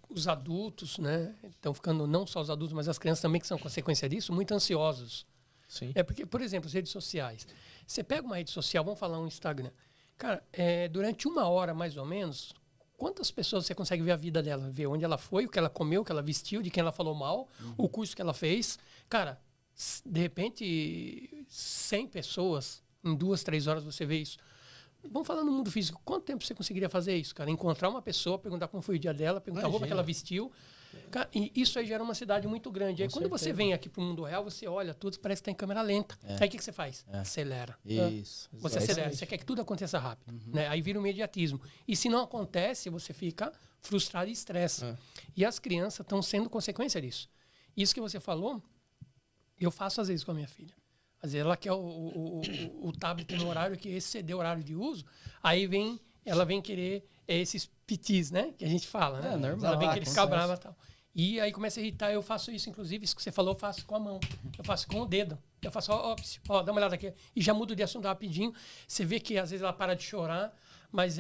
os adultos, né, estão ficando, não só os adultos, mas as crianças também, que são consequência disso, muito ansiosos. Sim. Porque, por exemplo, as redes sociais. Você pega uma rede social, vamos falar um Instagram. Cara, durante 1 hora, mais ou menos, quantas pessoas você consegue ver a vida dela? Ver onde ela foi, o que ela comeu, o que ela vestiu, de quem ela falou mal, o curso que ela fez. Cara, de repente, 100 pessoas, em 2, 3 horas você vê isso. Vamos falar no mundo físico. Quanto tempo você conseguiria fazer isso, cara? Encontrar uma pessoa, perguntar como foi o dia dela, perguntar a roupa que ela vestiu. Cara, e isso aí gera uma cidade muito grande. Aí quando você vem aqui para o mundo real, você olha tudo, parece que está em câmera lenta. Aí o que você faz? Acelera. Isso. Você acelera, você quer que tudo aconteça rápido. Né? Aí vira um imediatismo. E se não acontece, você fica frustrado e estressa. E as crianças estão sendo consequência disso. Isso que você falou, eu faço às vezes com a minha filha. Às vezes ela quer o tablet no horário que excedeu o horário de uso, aí ela vem querer esses pitis, né? Que a gente fala, né? Normal, ela vem querer ficar brava e tal. E aí começa a irritar, eu faço isso, inclusive, isso que você falou, eu faço com a mão. Eu faço com o dedo. Eu faço, ó, dá uma olhada aqui. E já mudo de assunto rapidinho. Você vê que às vezes ela para de chorar, mas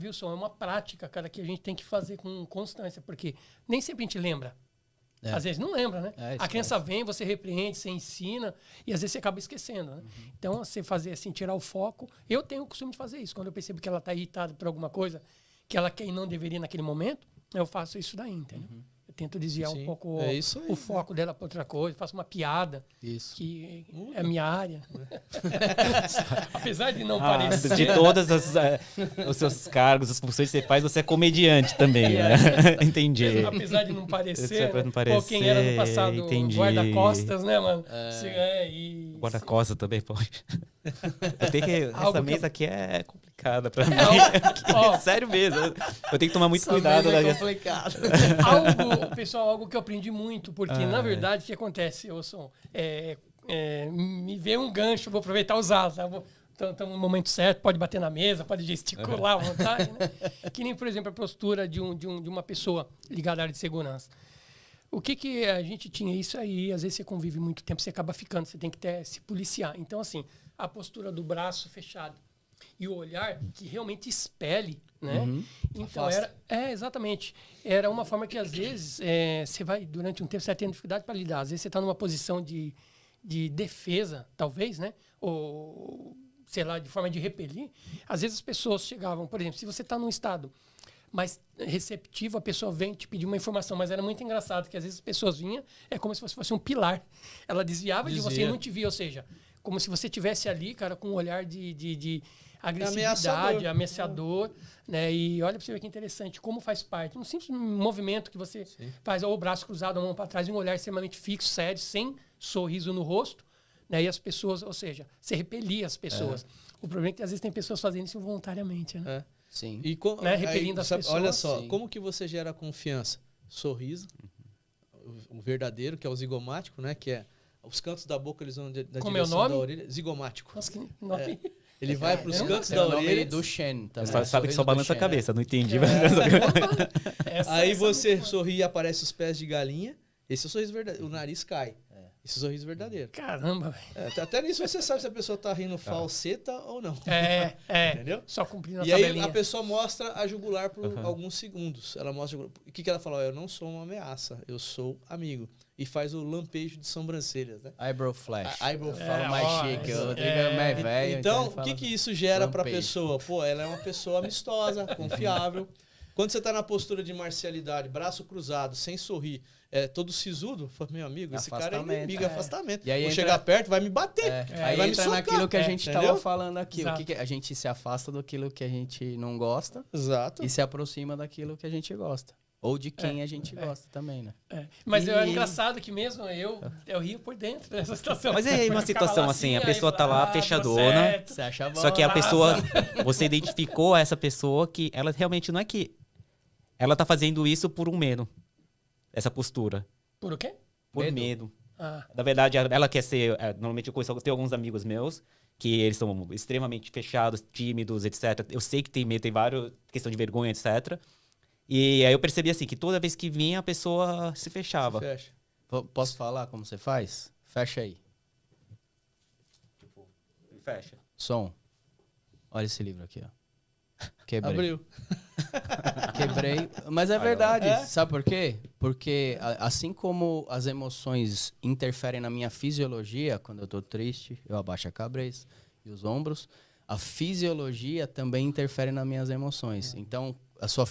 Wilson, é uma prática, cara, que a gente tem que fazer com constância, porque nem sempre a gente lembra. Às vezes não lembra, né? A criança vem, você repreende, você ensina, e às vezes você acaba esquecendo, né? Então, você fazer assim, tirar o foco. Eu tenho o costume de fazer isso. Quando eu percebo que ela está irritada por alguma coisa que ela quer e não deveria naquele momento, eu faço isso daí, entendeu? Eu tento desviar um pouco o foco dela para outra coisa, faço uma piada, que é a minha área. Apesar de não parecer. De todos os seus cargos, as funções que você faz, você é comediante também, né? Entendi. Apesar de não parecer, não parecer, quem era no passado guarda-costas, né, mano? Guarda-costas também pode. Essa mesa aqui é complicada pra mim. Sério mesmo. Eu tenho que tomar muito cuidado. É complicado. Algo que eu aprendi muito, porque na verdade o que acontece, Wilson, me vê um gancho, vou aproveitar e usar, tá? Estamos no momento certo, pode bater na mesa, pode gesticular à vontade, né? Que nem, por exemplo, a postura de uma pessoa ligada à área de segurança. O que a gente tinha isso aí, às vezes você convive muito tempo, você acaba ficando, você tem que se policiar. Então, assim, a postura do braço fechado e o olhar que realmente espelhe, né? Então, exatamente. Era uma forma que, às vezes, você vai, durante um tempo, você vai tendo dificuldade para lidar. Às vezes você está numa posição de defesa, talvez, né? Ou, sei lá, de forma de repelir. Às vezes as pessoas chegavam, por exemplo, se você está num estado mais receptivo, a pessoa vem te pedir uma informação, mas era muito engraçado que às vezes as pessoas vinham, é como se fosse um pilar. Ela desviava de você e não te via, ou seja, como se você estivesse ali, cara, com um olhar de agressividade, ameaçador, né? E olha para você ver que interessante, como faz parte. Um simples movimento que você faz, ou o braço cruzado, a mão para trás, um olhar extremamente fixo, sério, sem sorriso no rosto, né? E as pessoas, ou seja, você repelia as pessoas. O problema é que às vezes tem pessoas fazendo isso involuntariamente, né? Sim. E repelindo as pessoas. Olha só, como que você gera confiança? Sorriso, o verdadeiro, que é o zigomático, né? Que é os cantos da boca, eles vão da direção da orelha. Zigomático. Nossa, que nome. Ele vai para os cantos da orelha. Do Shen. Sabe que só balança a cabeça, não entendi. Aí você sorri e aparece os pés de galinha. Esse é o sorriso verdadeiro. O nariz cai. Esse é o sorriso verdadeiro. Caramba, velho. Até nisso você sabe se a pessoa tá rindo falseta ou não. Entendeu? Só cumprindo a tabelinha. tabelinha. Aí a pessoa mostra a jugular por alguns segundos. Ela mostra o que ela fala? Eu não sou uma ameaça, eu sou amigo. E faz o lampejo de sobrancelhas, né? Eyebrow flash. Eyebrow flash. Fala mais chique. O Rodrigo é mais velho. Então, o que isso gera pra pessoa? Pô, ela é uma pessoa amistosa, confiável. Quando você tá na postura de marcialidade, braço cruzado, sem sorrir, todo sisudo, fala, meu amigo, esse cara é inimigo, afastamento. E aí vou chegar perto, vai me bater. Aí vai entra me socar. naquilo que a gente tava falando aqui. Exato. O que a gente se afasta daquilo que a gente não gosta Exato. e se aproxima daquilo que a gente gosta. Ou de quem a gente gosta também, né? Mas é engraçado que mesmo eu rio por dentro dessa situação. Mas é uma situação assim, a pessoa tá lá fechadona, Você acha bom? só que a pessoa, você identificou essa pessoa que ela realmente não é que ela tá fazendo isso por um medo, essa postura. Por o quê? Por medo. Ah. Na verdade, ela quer ser, normalmente eu tenho alguns amigos meus que eles são extremamente fechados, tímidos, etc. Eu sei que tem medo, tem várias questão de vergonha, etc. E aí eu percebi assim, que toda vez que vinha, a pessoa se fechava. Fecha. Posso falar como você faz? Fecha aí. Fecha. Som. Olha esse livro aqui, ó. Quebrei. Abriu. Quebrei. Mas é verdade. Sabe por quê? Porque assim como as emoções interferem na minha fisiologia, quando eu tô triste, eu abaixo a cabeça e os ombros, a fisiologia também interfere nas minhas emoções. Então, a sua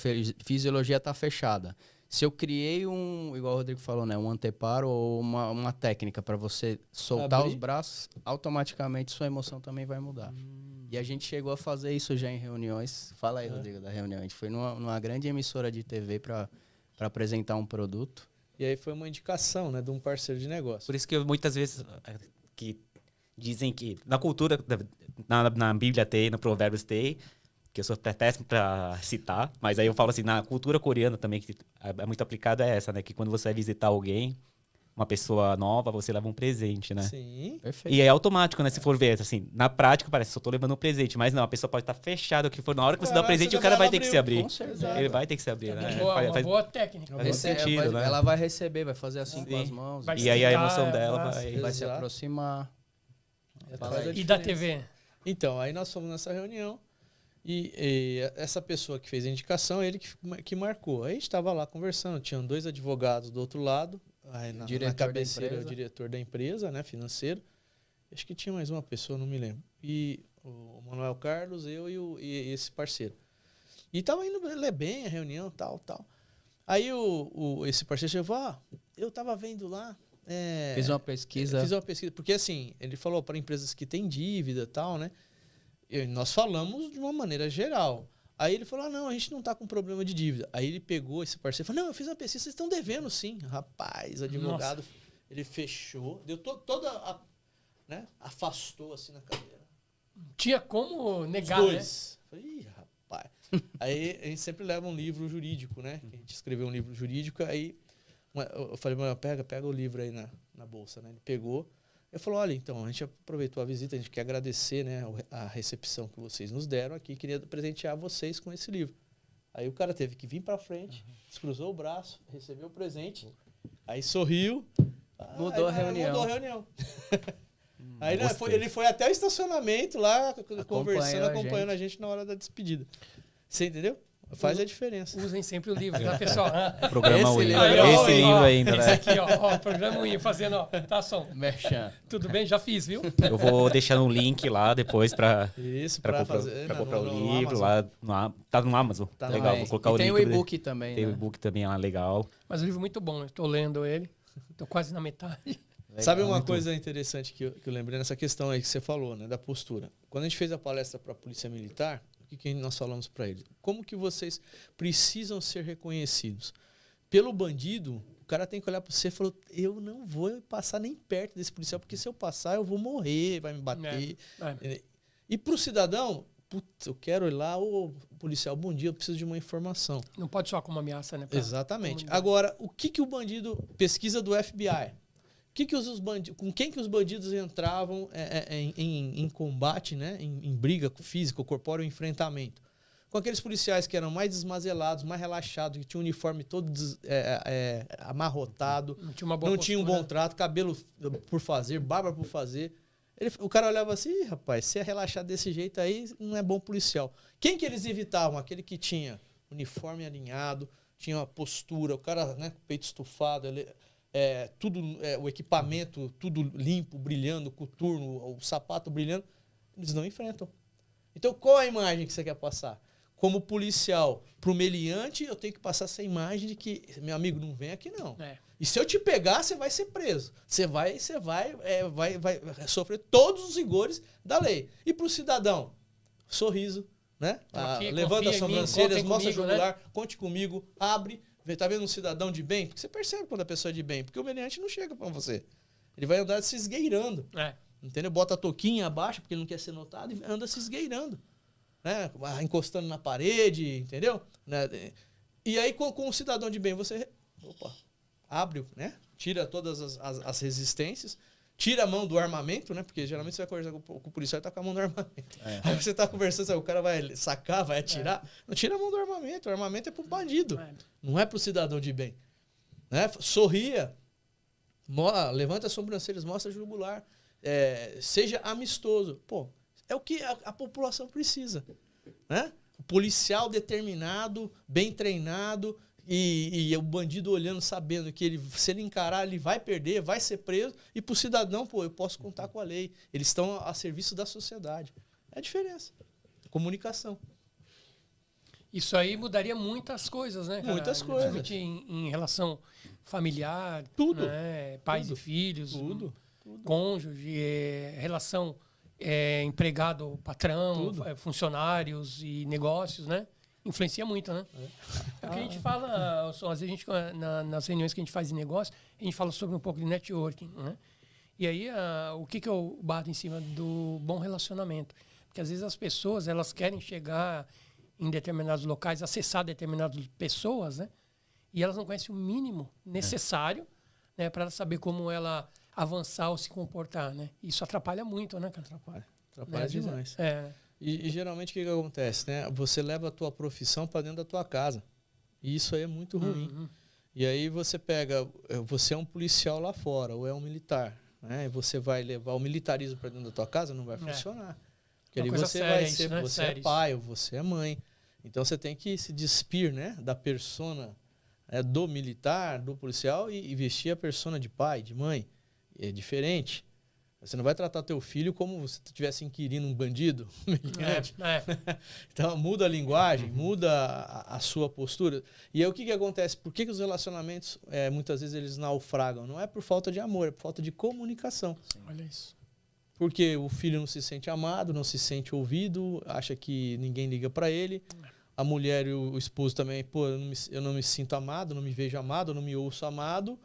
fisiologia tá fechada. Se eu criei igual o Rodrigo falou, né, um anteparo ou uma técnica para você soltar os braços, automaticamente sua emoção também vai mudar. E a gente chegou a fazer isso já em reuniões. Fala aí, Rodrigo, da reunião. A gente foi numa grande emissora de TV para apresentar um produto. E aí foi uma indicação, né, de um parceiro de negócio. Por isso que muitas vezes que dizem que na cultura, na Bíblia tem, no Provérbios tem, que eu sou péssimo para citar, mas aí eu falo assim, na cultura coreana também, que é muito aplicada é essa, né? Que quando você vai visitar alguém, uma pessoa nova, você leva um presente, né? Sim. Perfeito. E é automático, né? Se for ver, assim, na prática parece que só tô levando um presente, mas não, a pessoa pode estar fechada, o que for. Na hora que você dá o presente, o cara vai ter que se abrir. Com certeza. Ele vai ter que se abrir, né? Uma boa técnica. sentido, né? Ela vai receber, vai fazer assim com as mãos. Vai E aí a esticar, emoção dela abraça. Vai se Exato. aproximar. Fala aí. E da TV? Então, aí nós fomos nessa reunião e essa pessoa que fez a indicação, ele que marcou. Aí a gente estava lá conversando, tinham 2 advogados do outro lado, aí na cabeceira o diretor da empresa, né, financeiro. Acho que tinha mais uma pessoa, não me lembro. E o Manuel Carlos, eu e esse parceiro. E tava indo bem a reunião, tal. Aí esse parceiro chegou, eu tava vendo lá. Fiz uma pesquisa. Fiz uma pesquisa, porque assim, ele falou para empresas que têm dívida e tal, né? E nós falamos de uma maneira geral. Aí ele falou, não, a gente não tá com problema de dívida. Aí ele pegou esse parceiro e falou, não, eu fiz uma pesquisa, vocês estão devendo sim. Rapaz, o advogado, ele fechou, deu né? Afastou assim na cadeira. Tinha como negar, Os né? dois. Falei, ih, rapaz. Aí a gente sempre leva um livro jurídico, né? A gente escreveu um livro jurídico, aí eu falei, pega o livro aí na bolsa, né? Ele pegou. Eu falei, olha, então, a gente aproveitou a visita, a gente quer agradecer, né, a recepção que vocês nos deram aqui, queria presentear vocês com esse livro. Aí o cara teve que vir pra frente, descruzou o braço, recebeu o presente, aí sorriu. Mudou a reunião. Aí ele foi até o estacionamento lá, conversando, acompanhando a gente na hora da despedida. Você entendeu? Faz a diferença. Usem sempre o livro, tá, pessoal? Programa Esse Win. livro Esse livro ainda, Esse né? aqui, ó, programa Win, fazendo, ó, tá, som. Merchan. Tudo bem? Já fiz, viu? Eu vou deixar um link lá depois pra Pra comprar o no livro Amazon. lá. Tá no Amazon. Tá Legal, Também. vou colocar E o tem link. o e-book também, Tem o né? e-book também lá, legal. Mas o livro é muito bom, eu tô lendo ele, tô quase na metade. Legal. Sabe uma coisa interessante que eu lembrei nessa questão aí que você falou, né, da postura? Quando a gente fez a palestra para a Polícia Militar, o que nós falamos para eles? Como que vocês precisam ser reconhecidos? Pelo bandido, o cara tem que olhar para você e falar, eu não vou passar nem perto desse policial, porque se eu passar eu vou morrer, vai me bater. E para o cidadão, putz, eu quero ir lá, ô policial, bom dia, eu preciso de uma informação. Não pode soar como ameaça, né? Exatamente. Agora, o que o bandido, pesquisa do FBI, com quem que os bandidos entravam em combate, né? Em briga física, corpóreo, enfrentamento? Com aqueles policiais que eram mais desmazelados, mais relaxados, que tinham o uniforme todo amarrotado, Não tinha uma boa não tinha um bom postura. trato, cabelo por fazer, barba por fazer. O cara olhava assim, "Ih, rapaz, se é relaxado desse jeito aí, não é bom policial." Quem que eles evitavam? Aquele que tinha uniforme alinhado, tinha uma postura, o cara, né, peito estufado, o equipamento tudo limpo, brilhando, coturno, o sapato brilhando, eles não enfrentam. Então, qual a imagem que você quer passar? como policial, pro meliante, eu tenho que passar essa imagem de que, meu amigo, não vem aqui não. E se eu te pegar, você vai ser preso. Você vai sofrer todos os rigores da lei. E pro cidadão, sorriso, né? Levanta as sobrancelhas, mostra o jugular, né? Conte comigo, abre. Tá vendo um cidadão de bem? Porque você percebe quando a pessoa é de bem. Porque o meliante não chega pra você. Ele vai andar se esgueirando. Entendeu? Bota a touquinha abaixo, porque ele não quer ser notado, e anda se esgueirando. Né? Encostando na parede, entendeu? Né? E aí, com o cidadão de bem, você abre, né? Tira todas as resistências, tira a mão do armamento, né? Porque geralmente você vai conversar com o policial e tá com a mão no armamento. Aí você tá conversando, sabe? O cara vai sacar, vai atirar. Não tira a mão do armamento. O armamento é pro bandido. Não é pro cidadão de bem. Né? Sorria. Levanta as sobrancelhas, mostra o jugular. Seja amistoso. Pô, é o que a população precisa. Né? O policial determinado, bem treinado, e o bandido olhando, sabendo que se ele encarar, ele vai perder, vai ser preso. E pro cidadão, pô, eu posso contar com a lei. Eles estão a serviço da sociedade. É a diferença. Comunicação. Isso aí mudaria muitas coisas, né, cara? Muitas coisas. Principalmente em relação familiar, tudo. Né? Pais tudo. e filhos, tudo. cônjuge, relação empregado-patrão, funcionários e negócios, né? Influencia muito, né? É o que a gente fala, às vezes nas reuniões que a gente faz de negócio, a gente fala sobre um pouco de networking, né? E aí, o que eu bato em cima do bom relacionamento? Porque às vezes as pessoas, elas querem chegar em determinados locais, acessar determinadas pessoas, né? E elas não conhecem o mínimo necessário, né, para saber como ela avançar ou se comportar, né? Isso atrapalha muito, né, cara? Atrapalha demais. E geralmente o que acontece, né? Você leva a tua profissão para dentro da tua casa. E isso aí é muito ruim. E aí você é um policial lá fora, ou é um militar, né? E você vai levar o militarismo para dentro da tua casa, não vai funcionar. Porque ali você vai ser, né? Você é pai ou você é mãe. Então você tem que se despir, né, da persona do militar, do policial e vestir a persona de pai, de mãe. É diferente. Você não vai tratar teu filho como se tu estivesse inquirindo um bandido. Então muda a linguagem, muda a sua postura. E aí o que acontece? Por que os relacionamentos, muitas vezes, eles naufragam? Não é por falta de amor, é por falta de comunicação. Sim. Olha isso. Porque o filho não se sente amado, não se sente ouvido, acha que ninguém liga para ele. A mulher e o esposo também, pô, eu não me sinto amado, não me vejo amado, não me ouço amado.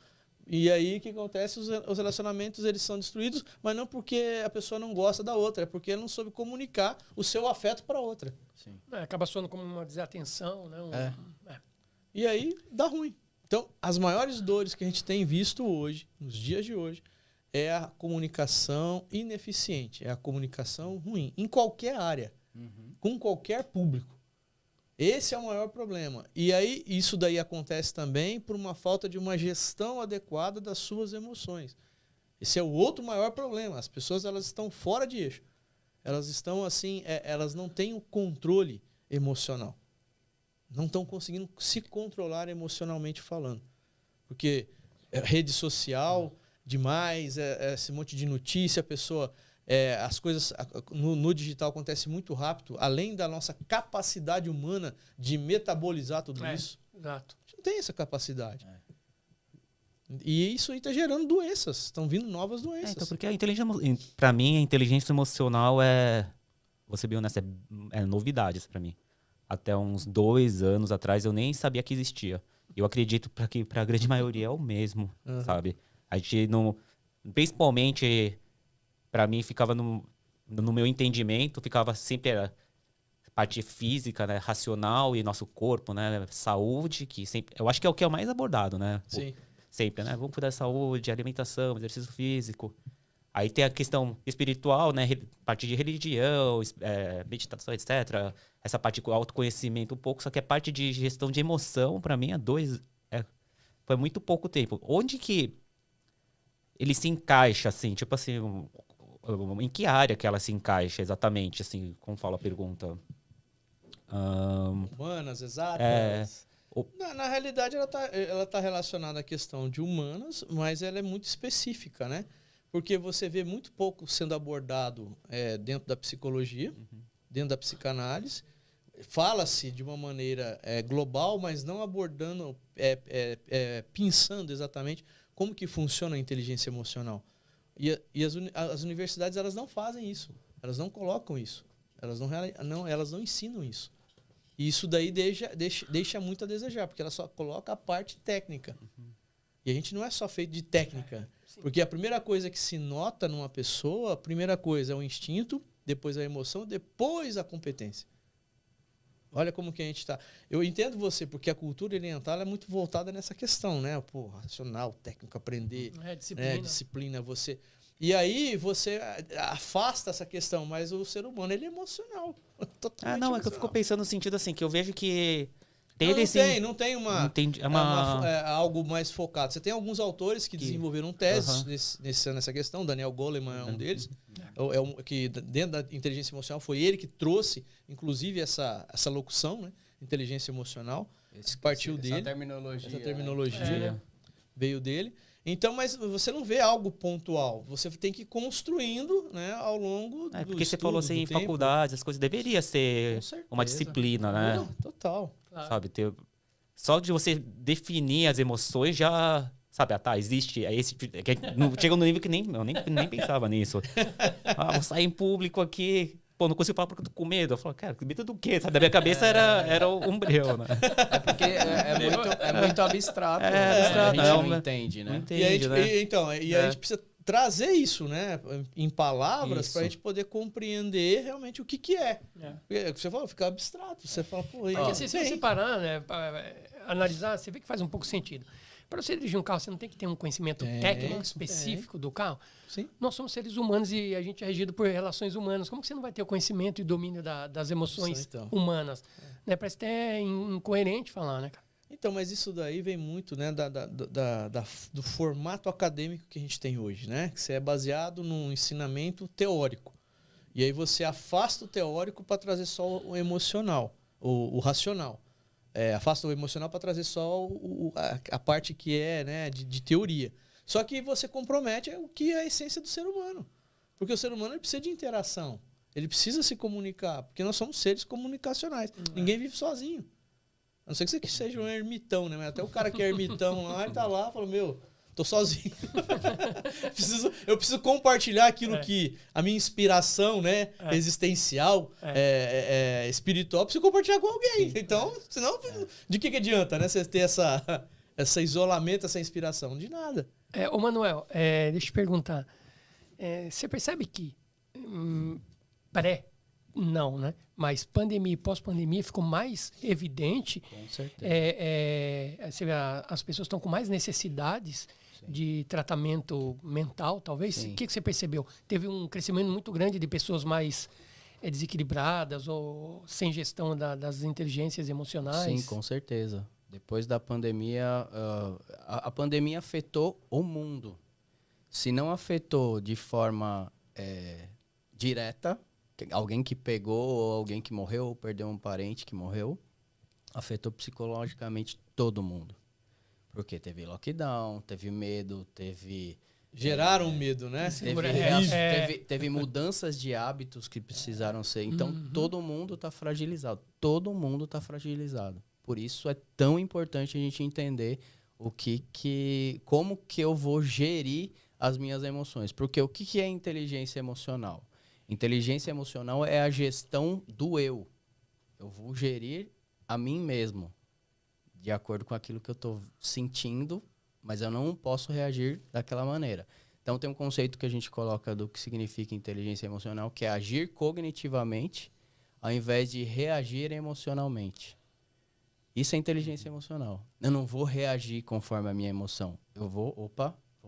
E aí o que acontece? Os relacionamentos, eles são destruídos, mas não porque a pessoa não gosta da outra, é porque ela não soube comunicar o seu afeto para outra. Sim. Acaba soando como uma desatenção, né? E aí dá ruim. Então, as maiores dores que a gente tem visto hoje, nos dias de hoje, é a comunicação ineficiente, é a comunicação ruim, em qualquer área, com qualquer público. Esse é o maior problema. E aí, isso daí acontece também por uma falta de uma gestão adequada das suas emoções. Esse é o outro maior problema. As pessoas, elas estão fora de eixo. Elas estão assim, elas não têm o controle emocional. Não estão conseguindo se controlar emocionalmente falando. Porque rede social demais, esse monte de notícia, a pessoa... as coisas no digital acontecem muito rápido, além da nossa capacidade humana de metabolizar tudo isso. Exato. A gente não tem essa capacidade. E isso aí está gerando doenças, estão vindo novas doenças. Então, porque para mim, a inteligência emocional vou ser bem honesto, é novidade para mim. Até uns 2 anos atrás eu nem sabia que existia. Eu acredito que para a grande maioria é o mesmo, sabe? A gente não... Principalmente... Para mim, ficava no meu entendimento, ficava sempre a parte física, né, racional e nosso corpo, né, saúde, que sempre, eu acho que é o que é o mais abordado, né? Sim. Sempre, né? Vamos cuidar da saúde, alimentação, exercício físico. Aí tem a questão espiritual, né, parte de religião, meditação, etc. Essa parte de autoconhecimento um pouco, só que a parte de gestão de emoção, para mim, foi muito pouco tempo. Onde que ele se encaixa, assim, tipo assim... Em que área que ela se encaixa exatamente, assim, como fala a pergunta? Humanas, exatas. Na realidade, ela tá relacionada à questão de humanas, mas ela é muito específica, né? Porque você vê muito pouco sendo abordado dentro da psicologia, dentro da psicanálise. fala-se de uma maneira global, mas não abordando, pensando exatamente como que funciona a inteligência emocional. E as universidades, elas não fazem isso. Elas não colocam isso. Elas não ensinam isso. E isso daí deixa muito a desejar, porque ela só coloca a parte técnica. E a gente não é só feito de técnica. Porque a primeira coisa que se nota numa pessoa, a primeira coisa é o instinto, depois a emoção, depois a competência. Olha como que a gente está. Eu entendo você, porque a cultura oriental é muito voltada nessa questão, né? Pô, racional, técnico, aprender, disciplina, você. E aí você afasta essa questão, mas o ser humano, ele é emocional. Totalmente não, é que eu fico pensando no sentido assim, que eu vejo que não tem algo mais focado. Você tem alguns autores que desenvolveram teses nessa questão. Daniel Goleman é um deles. Que dentro da inteligência emocional foi ele que trouxe, inclusive, essa locução, né? Inteligência emocional. Partiu dele. Essa terminologia veio dele. Então, mas você não vê algo pontual. Você tem que ir construindo, né, ao longo do porque estudo, você falou assim, em faculdades, as coisas deveria ser uma disciplina, né? Não, total. Claro. Sabe, só de você definir as emoções já... Sabe, existe esse... Chega no nível que eu nem pensava nisso. Vou sair em público aqui... Pô, não consigo falar porque eu tô com medo. Eu falo, cara, com medo do quê? Sabe, da minha cabeça era um breu, né? É porque é muito abstrato. A gente não entende, né? E a gente precisa trazer isso, né, em palavras, para a gente poder compreender realmente o que é. Porque você fala, fica abstrato. Você fala, pô... Porque assim, se você parar, né, analisar, você vê que faz um pouco sentido. Para você dirigir um carro, você não tem que ter um conhecimento técnico específico do carro? Sim. Nós somos seres humanos e a gente é regido por relações humanas. Como que você não vai ter o conhecimento e domínio das emoções humanas? Né? Parece até incoerente falar, né, cara? Então, mas isso daí vem muito, né, do formato acadêmico que a gente tem hoje, né? Que você é baseado num ensinamento teórico. E aí você afasta o teórico para trazer só o emocional, o racional. Afasta o emocional para trazer só a parte que é, né, de teoria. Só que você compromete o que é a essência do ser humano. Porque o ser humano, ele precisa de interação. Ele precisa se comunicar. Porque nós somos seres comunicacionais. Ninguém vive sozinho. A não ser que você seja um ermitão, né? Mas até o cara que é ermitão lá, ele tá lá e fala, tô sozinho. eu preciso compartilhar aquilo que a minha inspiração, né, existencial, espiritual, eu preciso compartilhar com alguém. Então, senão, de que adianta, né? Você ter esse isolamento, essa inspiração? De nada. Ô Manuel, deixa eu te perguntar. Você percebe que não, né? Mas pandemia e pós-pandemia ficou mais evidente. Com certeza. Você vê, as pessoas estão com mais necessidades de tratamento mental, talvez. O que você percebeu? Teve um crescimento muito grande de pessoas mais desequilibradas ou sem gestão das inteligências emocionais? Sim, com certeza. Depois da pandemia, a pandemia afetou o mundo. Se não afetou de forma direta, alguém que pegou, ou alguém que morreu, ou perdeu um parente que morreu, afetou psicologicamente todo mundo. Porque teve lockdown, teve medo, teve... Geraram medo, né? Teve mudanças de hábitos que precisaram ser... Então, todo mundo está fragilizado. Todo mundo está fragilizado. Por isso, é tão importante a gente entender como que eu vou gerir as minhas emoções. Porque o que é inteligência emocional? Inteligência emocional é a gestão do eu. Eu vou gerir a mim mesmo, de acordo com aquilo que eu estou sentindo, mas eu não posso reagir daquela maneira. Então, tem um conceito que a gente coloca do que significa inteligência emocional, que é agir cognitivamente, ao invés de reagir emocionalmente. Isso é inteligência emocional. Eu não vou reagir conforme a minha emoção. Eu vou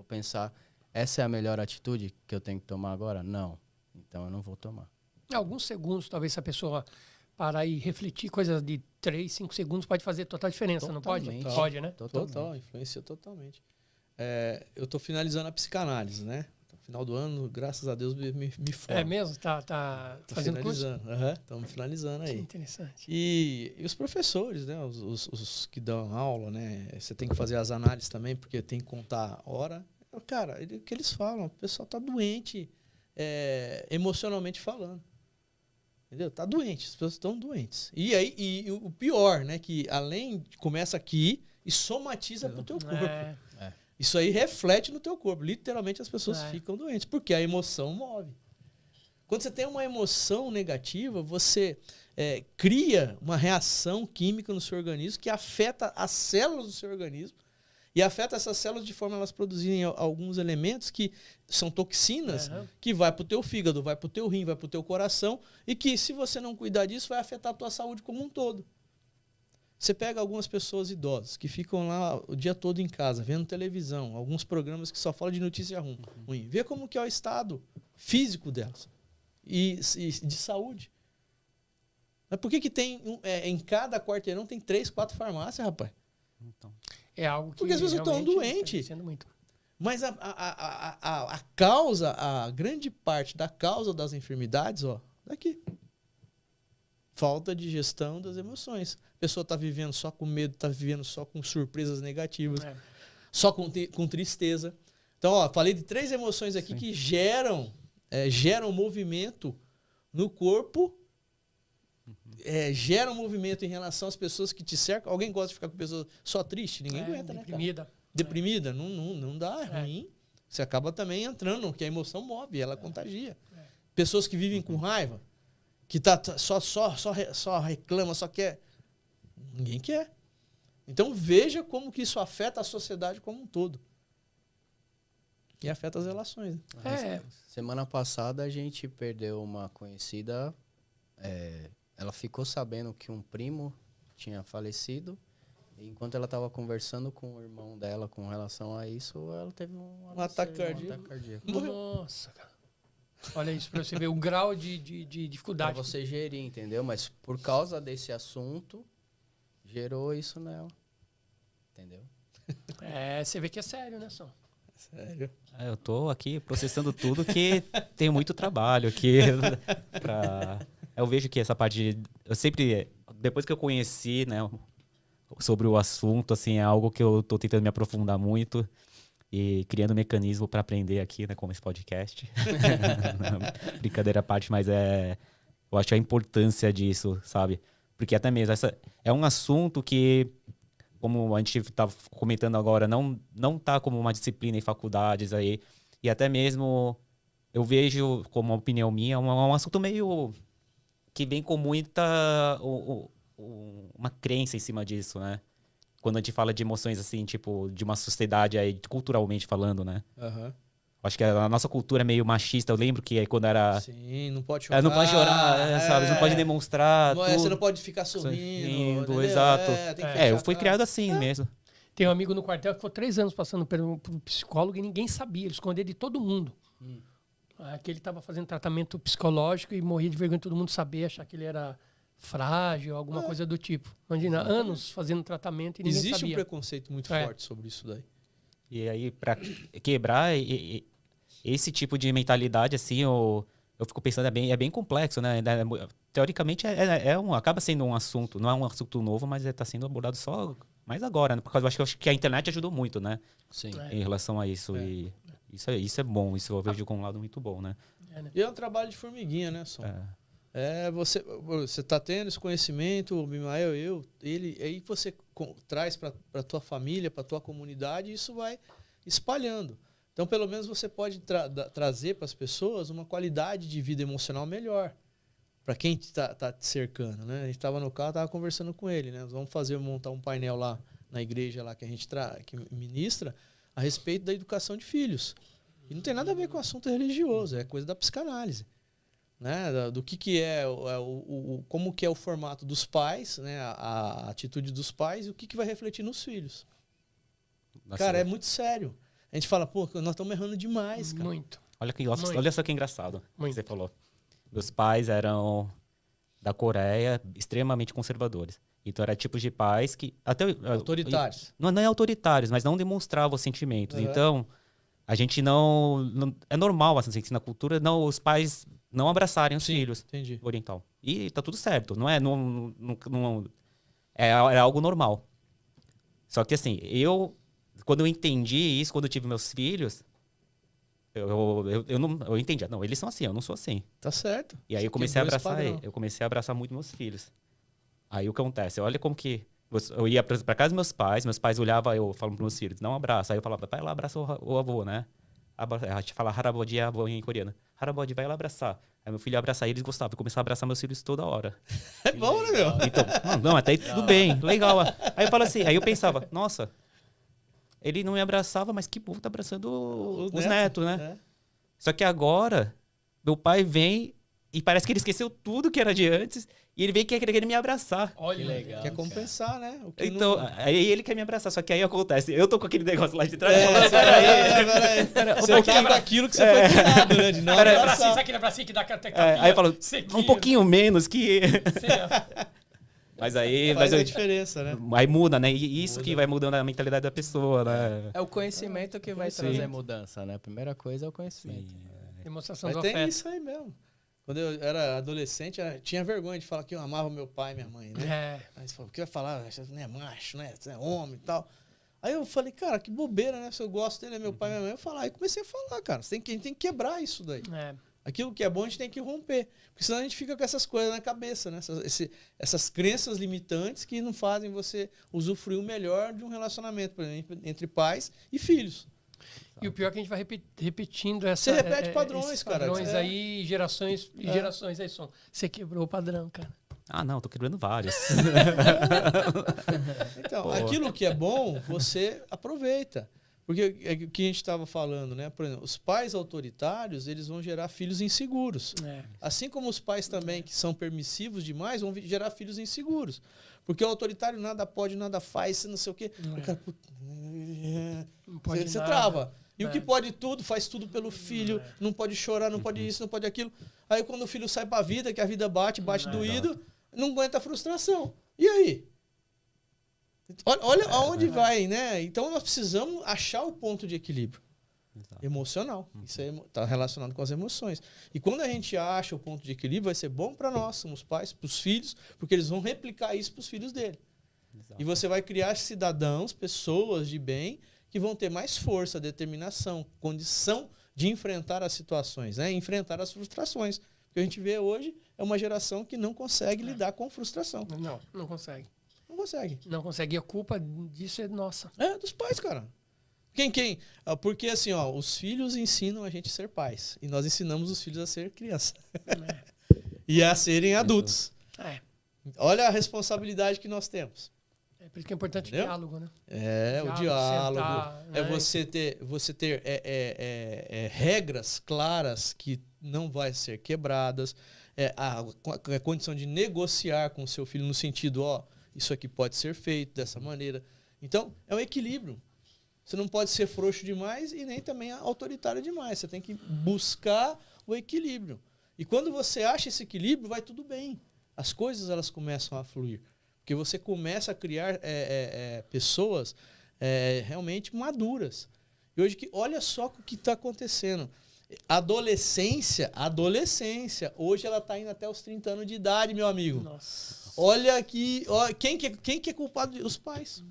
pensar, essa é a melhor atitude que eu tenho que tomar agora? Não. Então, eu não vou tomar. Alguns segundos, talvez, se a pessoa parar e refletir, coisas de 3, 5 segundos pode fazer total diferença, totalmente. Não pode? Pode, né? Total, influencia totalmente. Eu estou finalizando a psicanálise, né? No final do ano, graças a Deus, me formo. É mesmo? Tá fazendo curso? Estamos finalizando aí. Que interessante. E os professores, né? Os que dão aula, né? Você tem que fazer as análises também, porque tem que contar a hora. Cara, o que eles falam? O pessoal tá doente emocionalmente falando. Entendeu? Tá doente, as pessoas estão doentes. E aí, e o pior, né? Que além, começa aqui e somatiza pro teu corpo. Isso aí reflete no teu corpo. Literalmente as pessoas ficam doentes, porque a emoção move. Quando você tem uma emoção negativa, você cria uma reação química no seu organismo que afeta as células do seu organismo e afeta essas células de forma a elas produzirem alguns elementos que são toxinas que vai para o teu fígado, vai para o teu rim, vai para o teu coração e que, se você não cuidar disso, vai afetar a tua saúde como um todo. Você pega algumas pessoas idosas que ficam lá o dia todo em casa, vendo televisão, alguns programas que só falam de notícia ruim. Vê como que é o estado físico delas e de saúde. Mas por que tem em cada quarteirão tem 3, 4 farmácias, rapaz? Então. É algo que porque as pessoas estão doentes. Mas a causa, a grande parte da causa das enfermidades, daqui. Falta de gestão das emoções. A pessoa está vivendo só com medo, está vivendo só com surpresas negativas, só com tristeza. Então, falei de 3 emoções aqui que geram movimento no corpo, geram movimento em relação às pessoas que te cercam. Alguém gosta de ficar com pessoa só triste? Ninguém aguenta, deprimida. Né, cara? Deprimida? Não dá, é ruim. Você acaba também entrando, porque a emoção move, ela contagia. Pessoas que vivem com raiva, que só reclama, só quer. Ninguém quer. Então veja como que isso afeta a sociedade como um todo. E afeta as relações. Semana passada a gente perdeu uma conhecida. Ela ficou sabendo que um primo tinha falecido. E enquanto ela estava conversando com o irmão dela com relação a isso, ela teve um ataque cardíaco. Nossa, cara. Olha isso pra você ver o grau de dificuldade. Pra você gerir, entendeu? Mas por causa desse assunto, gerou isso nela. Entendeu? Você vê que é sério, né, Som? Sério. Eu tô aqui processando tudo que tem muito trabalho aqui. Eu vejo que essa parte eu sempre, depois que eu conheci, né, sobre o assunto, assim, é algo que eu tô tentando me aprofundar muito. E criando um mecanismo para aprender aqui, né, como esse podcast. Brincadeira à parte, mas eu acho a importância disso, sabe? Porque até mesmo é um assunto que, como a gente está comentando agora, não tá como uma disciplina em faculdades aí. E até mesmo eu vejo, como uma opinião minha, um assunto meio que vem com muita uma crença em cima disso, né? Quando a gente fala de emoções, assim, tipo, de uma sociedade aí, culturalmente falando, né? Acho que a nossa cultura é meio machista. Eu lembro que quando era... Sim, não pode chorar. Não pode chorar, sabe? Não pode demonstrar tudo. Você não pode ficar sorrindo. Exato. Eu fui criado cara. assim mesmo. Tem um amigo no quartel que ficou 3 anos passando por psicólogo e ninguém sabia. Ele escondia de todo mundo. Que ele estava fazendo tratamento psicológico e morria de vergonha de todo mundo saber, achar que ele era... frágil, alguma coisa do tipo. Imagina, anos fazendo tratamento e ninguém sabia. Existe um preconceito muito forte sobre isso daí. E aí, para quebrar esse tipo de mentalidade, assim, eu fico pensando, é bem complexo, né? Teoricamente, acaba sendo um assunto, não é um assunto novo, mas está sendo abordado só mais agora, né? Porque eu acho que a internet ajudou muito, né? Sim. Em relação a isso. E isso é bom, isso eu vejo com um lado muito bom, né? E é um trabalho de formiguinha, né, Som? Você está tendo esse conhecimento, o Bimael, aí você traz para a tua família, para a tua comunidade, e isso vai espalhando. Então, pelo menos você pode trazer para as pessoas uma qualidade de vida emocional melhor, para quem está te cercando, né? A gente estava no carro, estava conversando com ele, né? Nós vamos montar um painel lá na igreja lá que a gente que ministra a respeito da educação de filhos. E não tem nada a ver com o assunto religioso, é coisa da psicanálise. Né, do que é como que é o formato dos pais, né, a atitude dos pais e o que vai refletir nos filhos. Nossa, cara, é muito sério. A gente fala, pô, nós estamos errando demais, cara. Muito. Olha só que engraçado que você falou. Meus pais eram da Coreia, extremamente conservadores. Então, era tipos de pais que... autoritários. Não é autoritários, mas não demonstravam sentimentos. Então, a gente não... É normal, assim, na cultura, os pais... não abraçarem os filhos. Entendi. Oriental. E tá tudo certo. Não é algo normal. Só que assim, quando eu entendi isso, quando eu tive meus filhos, eu entendi. Não, eles são assim, eu não sou assim. Tá certo. E aí Você eu comecei a quebrou esse abraçar, padrão. eu comecei a abraçar muito meus filhos. Aí o que acontece? Olha como que eu ia pra casa dos meus pais olhavam, eu falando pros meus filhos, não abraça. Aí eu falava, vai lá, abraça o avô, né? A gente fala harabodi é avô em coreano. Harabodi, vai lá abraçar. Aí meu filho ia abraçar, e eles gostavam. Eu começava a abraçar meus filhos toda hora. É bom, né, meu? Então, não, até aí tudo bem, legal. Aí eu falo assim, aí eu pensava, nossa, ele não me abraçava, mas que bom, tá abraçando os netos, né? É. Só que agora, meu pai vem e parece que ele esqueceu tudo que era de antes e ele vem querendo me abraçar. Olha, Que legal. Quer compensar, né? O que Então, não... aí ele quer me abraçar, só que aí acontece, eu tô com aquele negócio lá de trás, Peraí. Você tá daquilo que você foi criado, né? De não Aquele abraçar. abracinho, sabe aquele abracinho que dá até aí eu falo, sequinho, um pouquinho menos que... assim, ó. Mas aí... Faz mas a diferença, né? aí muda, né? E isso que vai mudando a mentalidade da pessoa, né? É o conhecimento que vai Sim. trazer mudança, né? A primeira coisa é o conhecimento. Demonstração Mas do tem afeto. isso aí mesmo. Quando eu era adolescente, tinha vergonha de falar que eu amava meu pai e minha mãe, né? É. Aí você falou, o que vai falar? Você não é macho, né? Você é homem e tal. Aí eu falei, cara, que bobeira, né? Se eu gosto dele, é meu pai e minha mãe, eu falar. Aí comecei a falar, cara, a gente tem que quebrar isso daí. É. Aquilo que é bom, a gente tem que romper. Porque senão a gente fica com essas coisas na cabeça, né? Essas crenças limitantes que não fazem você usufruir o melhor de um relacionamento, por exemplo, entre pais e filhos. E o pior é que a gente vai repetindo Você repete padrões, esses cara. padrões É. aí, gerações e gerações aí são. Você quebrou o padrão, cara. Ah, não, tô quebrando vários. Então, Pô. aquilo que é bom, você aproveita. Porque é o que a gente estava falando, né? Por exemplo, os pais autoritários, eles vão gerar filhos inseguros. É. Assim como os pais também, que são permissivos demais, vão gerar filhos inseguros. Porque o autoritário nada pode, nada faz, não sei o quê. O cara, puta, Não pode você nada. trava. E o que É. pode tudo, faz tudo pelo filho, não pode chorar, não pode isso, não pode aquilo. Aí quando o filho sai pra vida, que a vida bate doído, não aguenta a frustração. E aí? Olha aonde vai, né? Então nós precisamos achar o ponto de equilíbrio emocional. Isso está relacionado com as emoções. E quando a gente acha o ponto de equilíbrio, vai ser bom para nós, somos pais, para os filhos, porque eles vão replicar isso para os filhos dele. E você vai criar cidadãos, pessoas de bem, que vão ter mais força, determinação, condição de enfrentar as situações, né? Enfrentar as frustrações. O que a gente vê hoje é uma geração que não consegue lidar com frustração. Não consegue. Não consegue. Não consegue. E a culpa disso é nossa. É dos pais, cara. Quem? Porque assim, ó, os filhos ensinam a gente a ser pais. E nós ensinamos os filhos a ser criança. E a serem adultos. É. Olha a responsabilidade que nós temos. É por isso que é importante Entendeu? o diálogo, né? É, o diálogo. sentar, É né? você ter regras claras que não vai ser quebradas. A condição de negociar com o seu filho no sentido, ó, isso aqui pode ser feito dessa maneira. Então, é um equilíbrio. Você não pode ser frouxo demais e nem também autoritário demais. Você tem que buscar o equilíbrio. E quando você acha esse equilíbrio, vai tudo bem. As coisas elas começam a fluir. Porque você começa a criar pessoas realmente maduras. E hoje, olha só o que está acontecendo. Adolescência, hoje ela está indo até os 30 anos de idade, meu amigo. Nossa. Olha aqui, quem que é culpado? Os pais.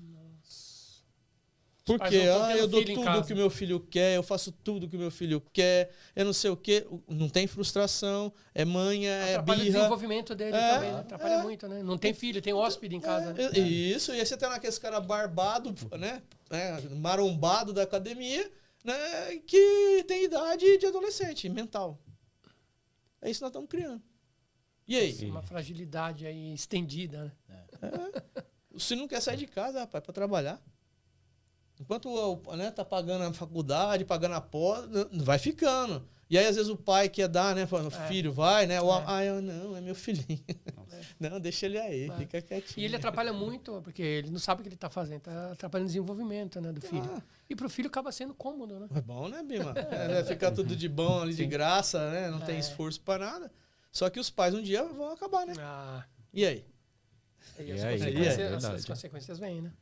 Porque pais não tão tendo eu dou filho em tudo casa. que o meu filho quer, eu faço tudo que o meu filho quer, eu não sei o quê. Não tem frustração, é manha, é Atrapalha o birra. desenvolvimento dele também, né? Atrapalha muito, né? Não tem filho, tem hóspede em casa, né? Isso, e aí você tem aqueles cara barbado, né? Marombado da academia, né? Que tem idade de adolescente, mental. É isso que nós estamos criando. E aí? Uma fragilidade aí estendida, né? Se não quer sair de casa, rapaz, para trabalhar. Enquanto tá pagando a faculdade, pagando a pós, vai ficando. E aí, às vezes, o pai quer dar, né? Falando, filho, vai, né? Não, é meu filhinho. Não, deixa ele aí, fica quietinho. E ele atrapalha muito, porque ele não sabe o que ele está fazendo. Está atrapalhando o desenvolvimento, né, do filho. E para o filho acaba sendo cômodo, né? É bom, né, Bima? Vai ficar tudo de bom ali, de graça, né? Não tem esforço para nada. Só que os pais um dia vão acabar, né? E aí? E as consequências vêm, né?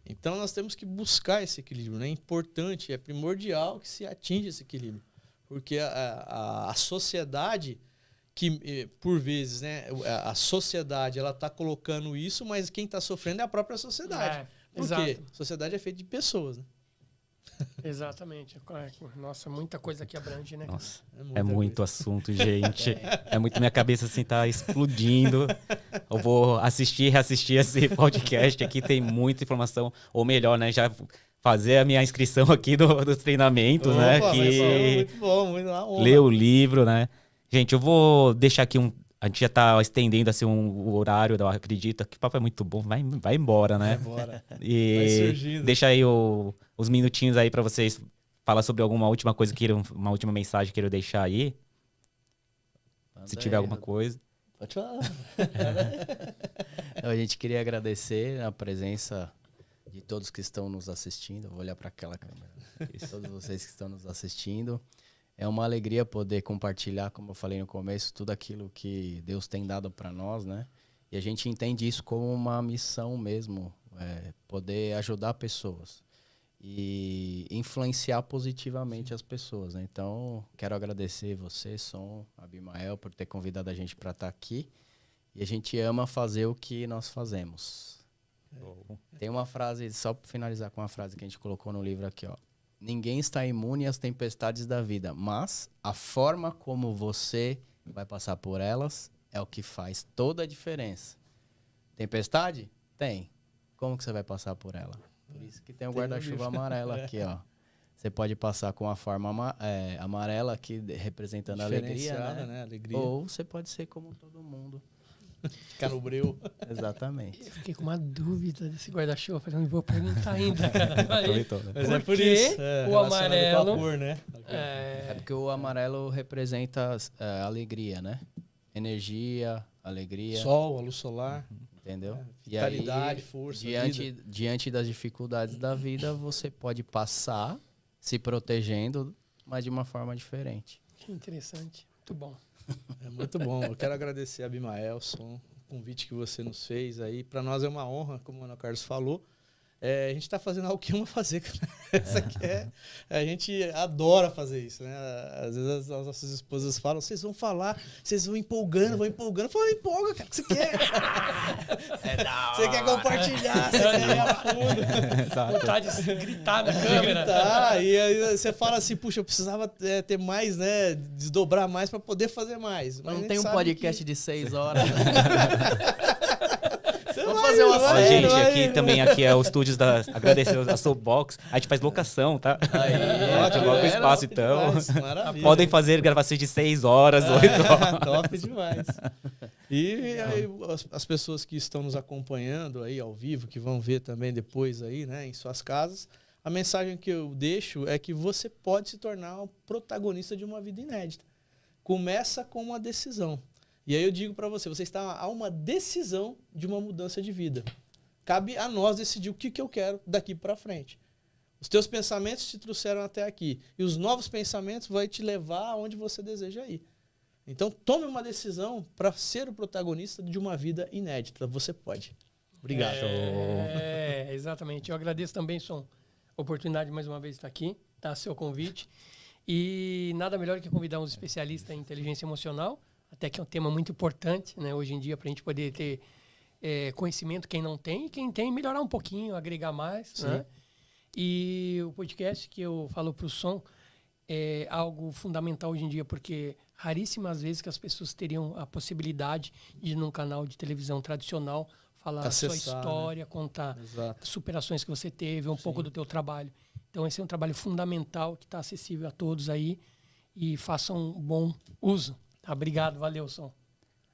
Então nós temos que buscar esse equilíbrio, né? É importante, é primordial que se atinja esse equilíbrio. Porque a sociedade, que por vezes, né? A sociedade, ela está colocando isso, mas quem está sofrendo é a própria sociedade. Por quê? A sociedade é feita de pessoas, né? Exatamente. Nossa, muita coisa que abrange, né? Nossa, muita é muito coisa. assunto, gente. É muito, minha cabeça assim tá explodindo. Eu vou assistir e reassistir esse podcast aqui, tem muita informação. Ou melhor, né, já fazer a minha inscrição aqui dos treinamentos, né? Opa, vai ser Que muito bom, muito uma honra. ler o livro, né? Gente, eu vou deixar aqui a gente já tá estendendo assim o horário, eu acredito que o papo é muito bom, vai embora, né? Vai embora. Vai E surgindo. deixa aí os minutinhos aí pra vocês falar sobre alguma última coisa uma última mensagem que queiram deixar aí, se tiver alguma coisa. Pode falar. A gente queria agradecer a presença de todos que estão nos assistindo. Eu vou olhar para aquela câmera. Todos vocês que estão nos assistindo. É uma alegria poder compartilhar, como eu falei no começo, tudo aquilo que Deus tem dado para nós, né? E a gente entende isso como uma missão mesmo, poder ajudar pessoas e influenciar positivamente as pessoas, né? Então, quero agradecer você, Som, Abimael, por ter convidado a gente para estar aqui. E a gente ama fazer o que nós fazemos. Tem uma frase, só para finalizar com uma frase que a gente colocou no livro aqui, ó. Ninguém está imune às tempestades da vida, mas a forma como você vai passar por elas é o que faz toda a diferença. Tempestade? Tem. Como que você vai passar por ela? Por isso que tem o guarda-chuva amarelo aqui, ó. Você pode passar com a forma amarela aqui, representando a alegria, né? Alegria. Ou você pode ser como todo mundo. Ficar no breu. Exatamente. Eu fiquei com uma dúvida desse guarda-chuva, falando, vou perguntar ainda, cara. Aproveitou, né? Mas Por é por que isso. o relacionado amarelo- com a cor, né? É porque o amarelo representa alegria, né? Energia, alegria, Sol, a luz solar. entendeu? E Vitalidade, aí, força, diante das dificuldades da vida, você pode passar se protegendo, mas de uma forma diferente. Que interessante. Muito bom. É muito bom. Eu quero agradecer a Abimael, Som, o convite que você nos fez aí. Para nós é uma honra, como o Ana Carlos falou. A gente está fazendo algo que ama fazer. Essa aqui a gente adora fazer isso, né? Às vezes as nossas esposas falam, vocês vão falar, vocês vão empolgando, vão empolgando. Eu falo, empolga, cara, o que você quer? Você quer compartilhar, você quer ir a fundo. Vontade de gritar na câmera. Tá, e aí você fala assim, puxa, eu precisava ter mais, né? Desdobrar mais para poder fazer mais. Mas a Não gente tem um sabe podcast de 6 horas. Você Vamos vai, fazer uma vai, Ó, série, gente, vai. aqui também aqui é o estúdios agradecer a Soapbox. A gente faz locação, tá? Aí, Ótimo, logo o espaço, então. Demais, maravilha. Podem fazer gravações de 6 horas, 8 horas. Top demais. E aí, as pessoas que estão nos acompanhando aí ao vivo, que vão ver também depois aí, né, em suas casas, a mensagem que eu deixo é que você pode se tornar o protagonista de uma vida inédita. Começa com uma decisão. E aí eu digo para você, você está a uma decisão de uma mudança de vida. Cabe a nós decidir o que eu quero daqui para frente. Os teus pensamentos te trouxeram até aqui. E os novos pensamentos vão te levar aonde você deseja ir. Então, tome uma decisão para ser o protagonista de uma vida inédita. Você pode. Obrigado. Exatamente. Eu agradeço também, Som, a oportunidade de mais uma vez estar aqui, tá? Seu convite. E nada melhor que convidar uns especialistas em inteligência emocional, até que é um tema muito importante, né, hoje em dia, para a gente poder ter conhecimento, quem não tem, e quem tem, melhorar um pouquinho, agregar mais. Né? E o podcast que eu falo para o Som é algo fundamental hoje em dia, porque raríssimas vezes que as pessoas teriam a possibilidade de ir num canal de televisão tradicional falar a sua Acessar, história, contar Exato. superações que você teve, um pouco do teu trabalho. Então esse é um trabalho fundamental que está acessível a todos aí e façam um bom uso. Tá? Obrigado, valeu, Som.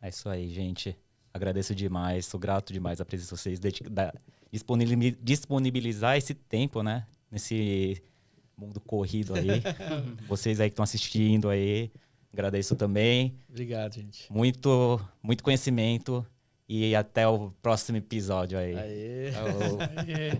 É isso aí, gente. Agradeço demais, sou grato demais a presença de vocês, disponibilizar esse tempo, né? Nesse mundo corrido aí. Vocês aí que estão assistindo aí, agradeço também. Obrigado, gente. Muito conhecimento e até o próximo episódio aí. Aê. Falou. Aê.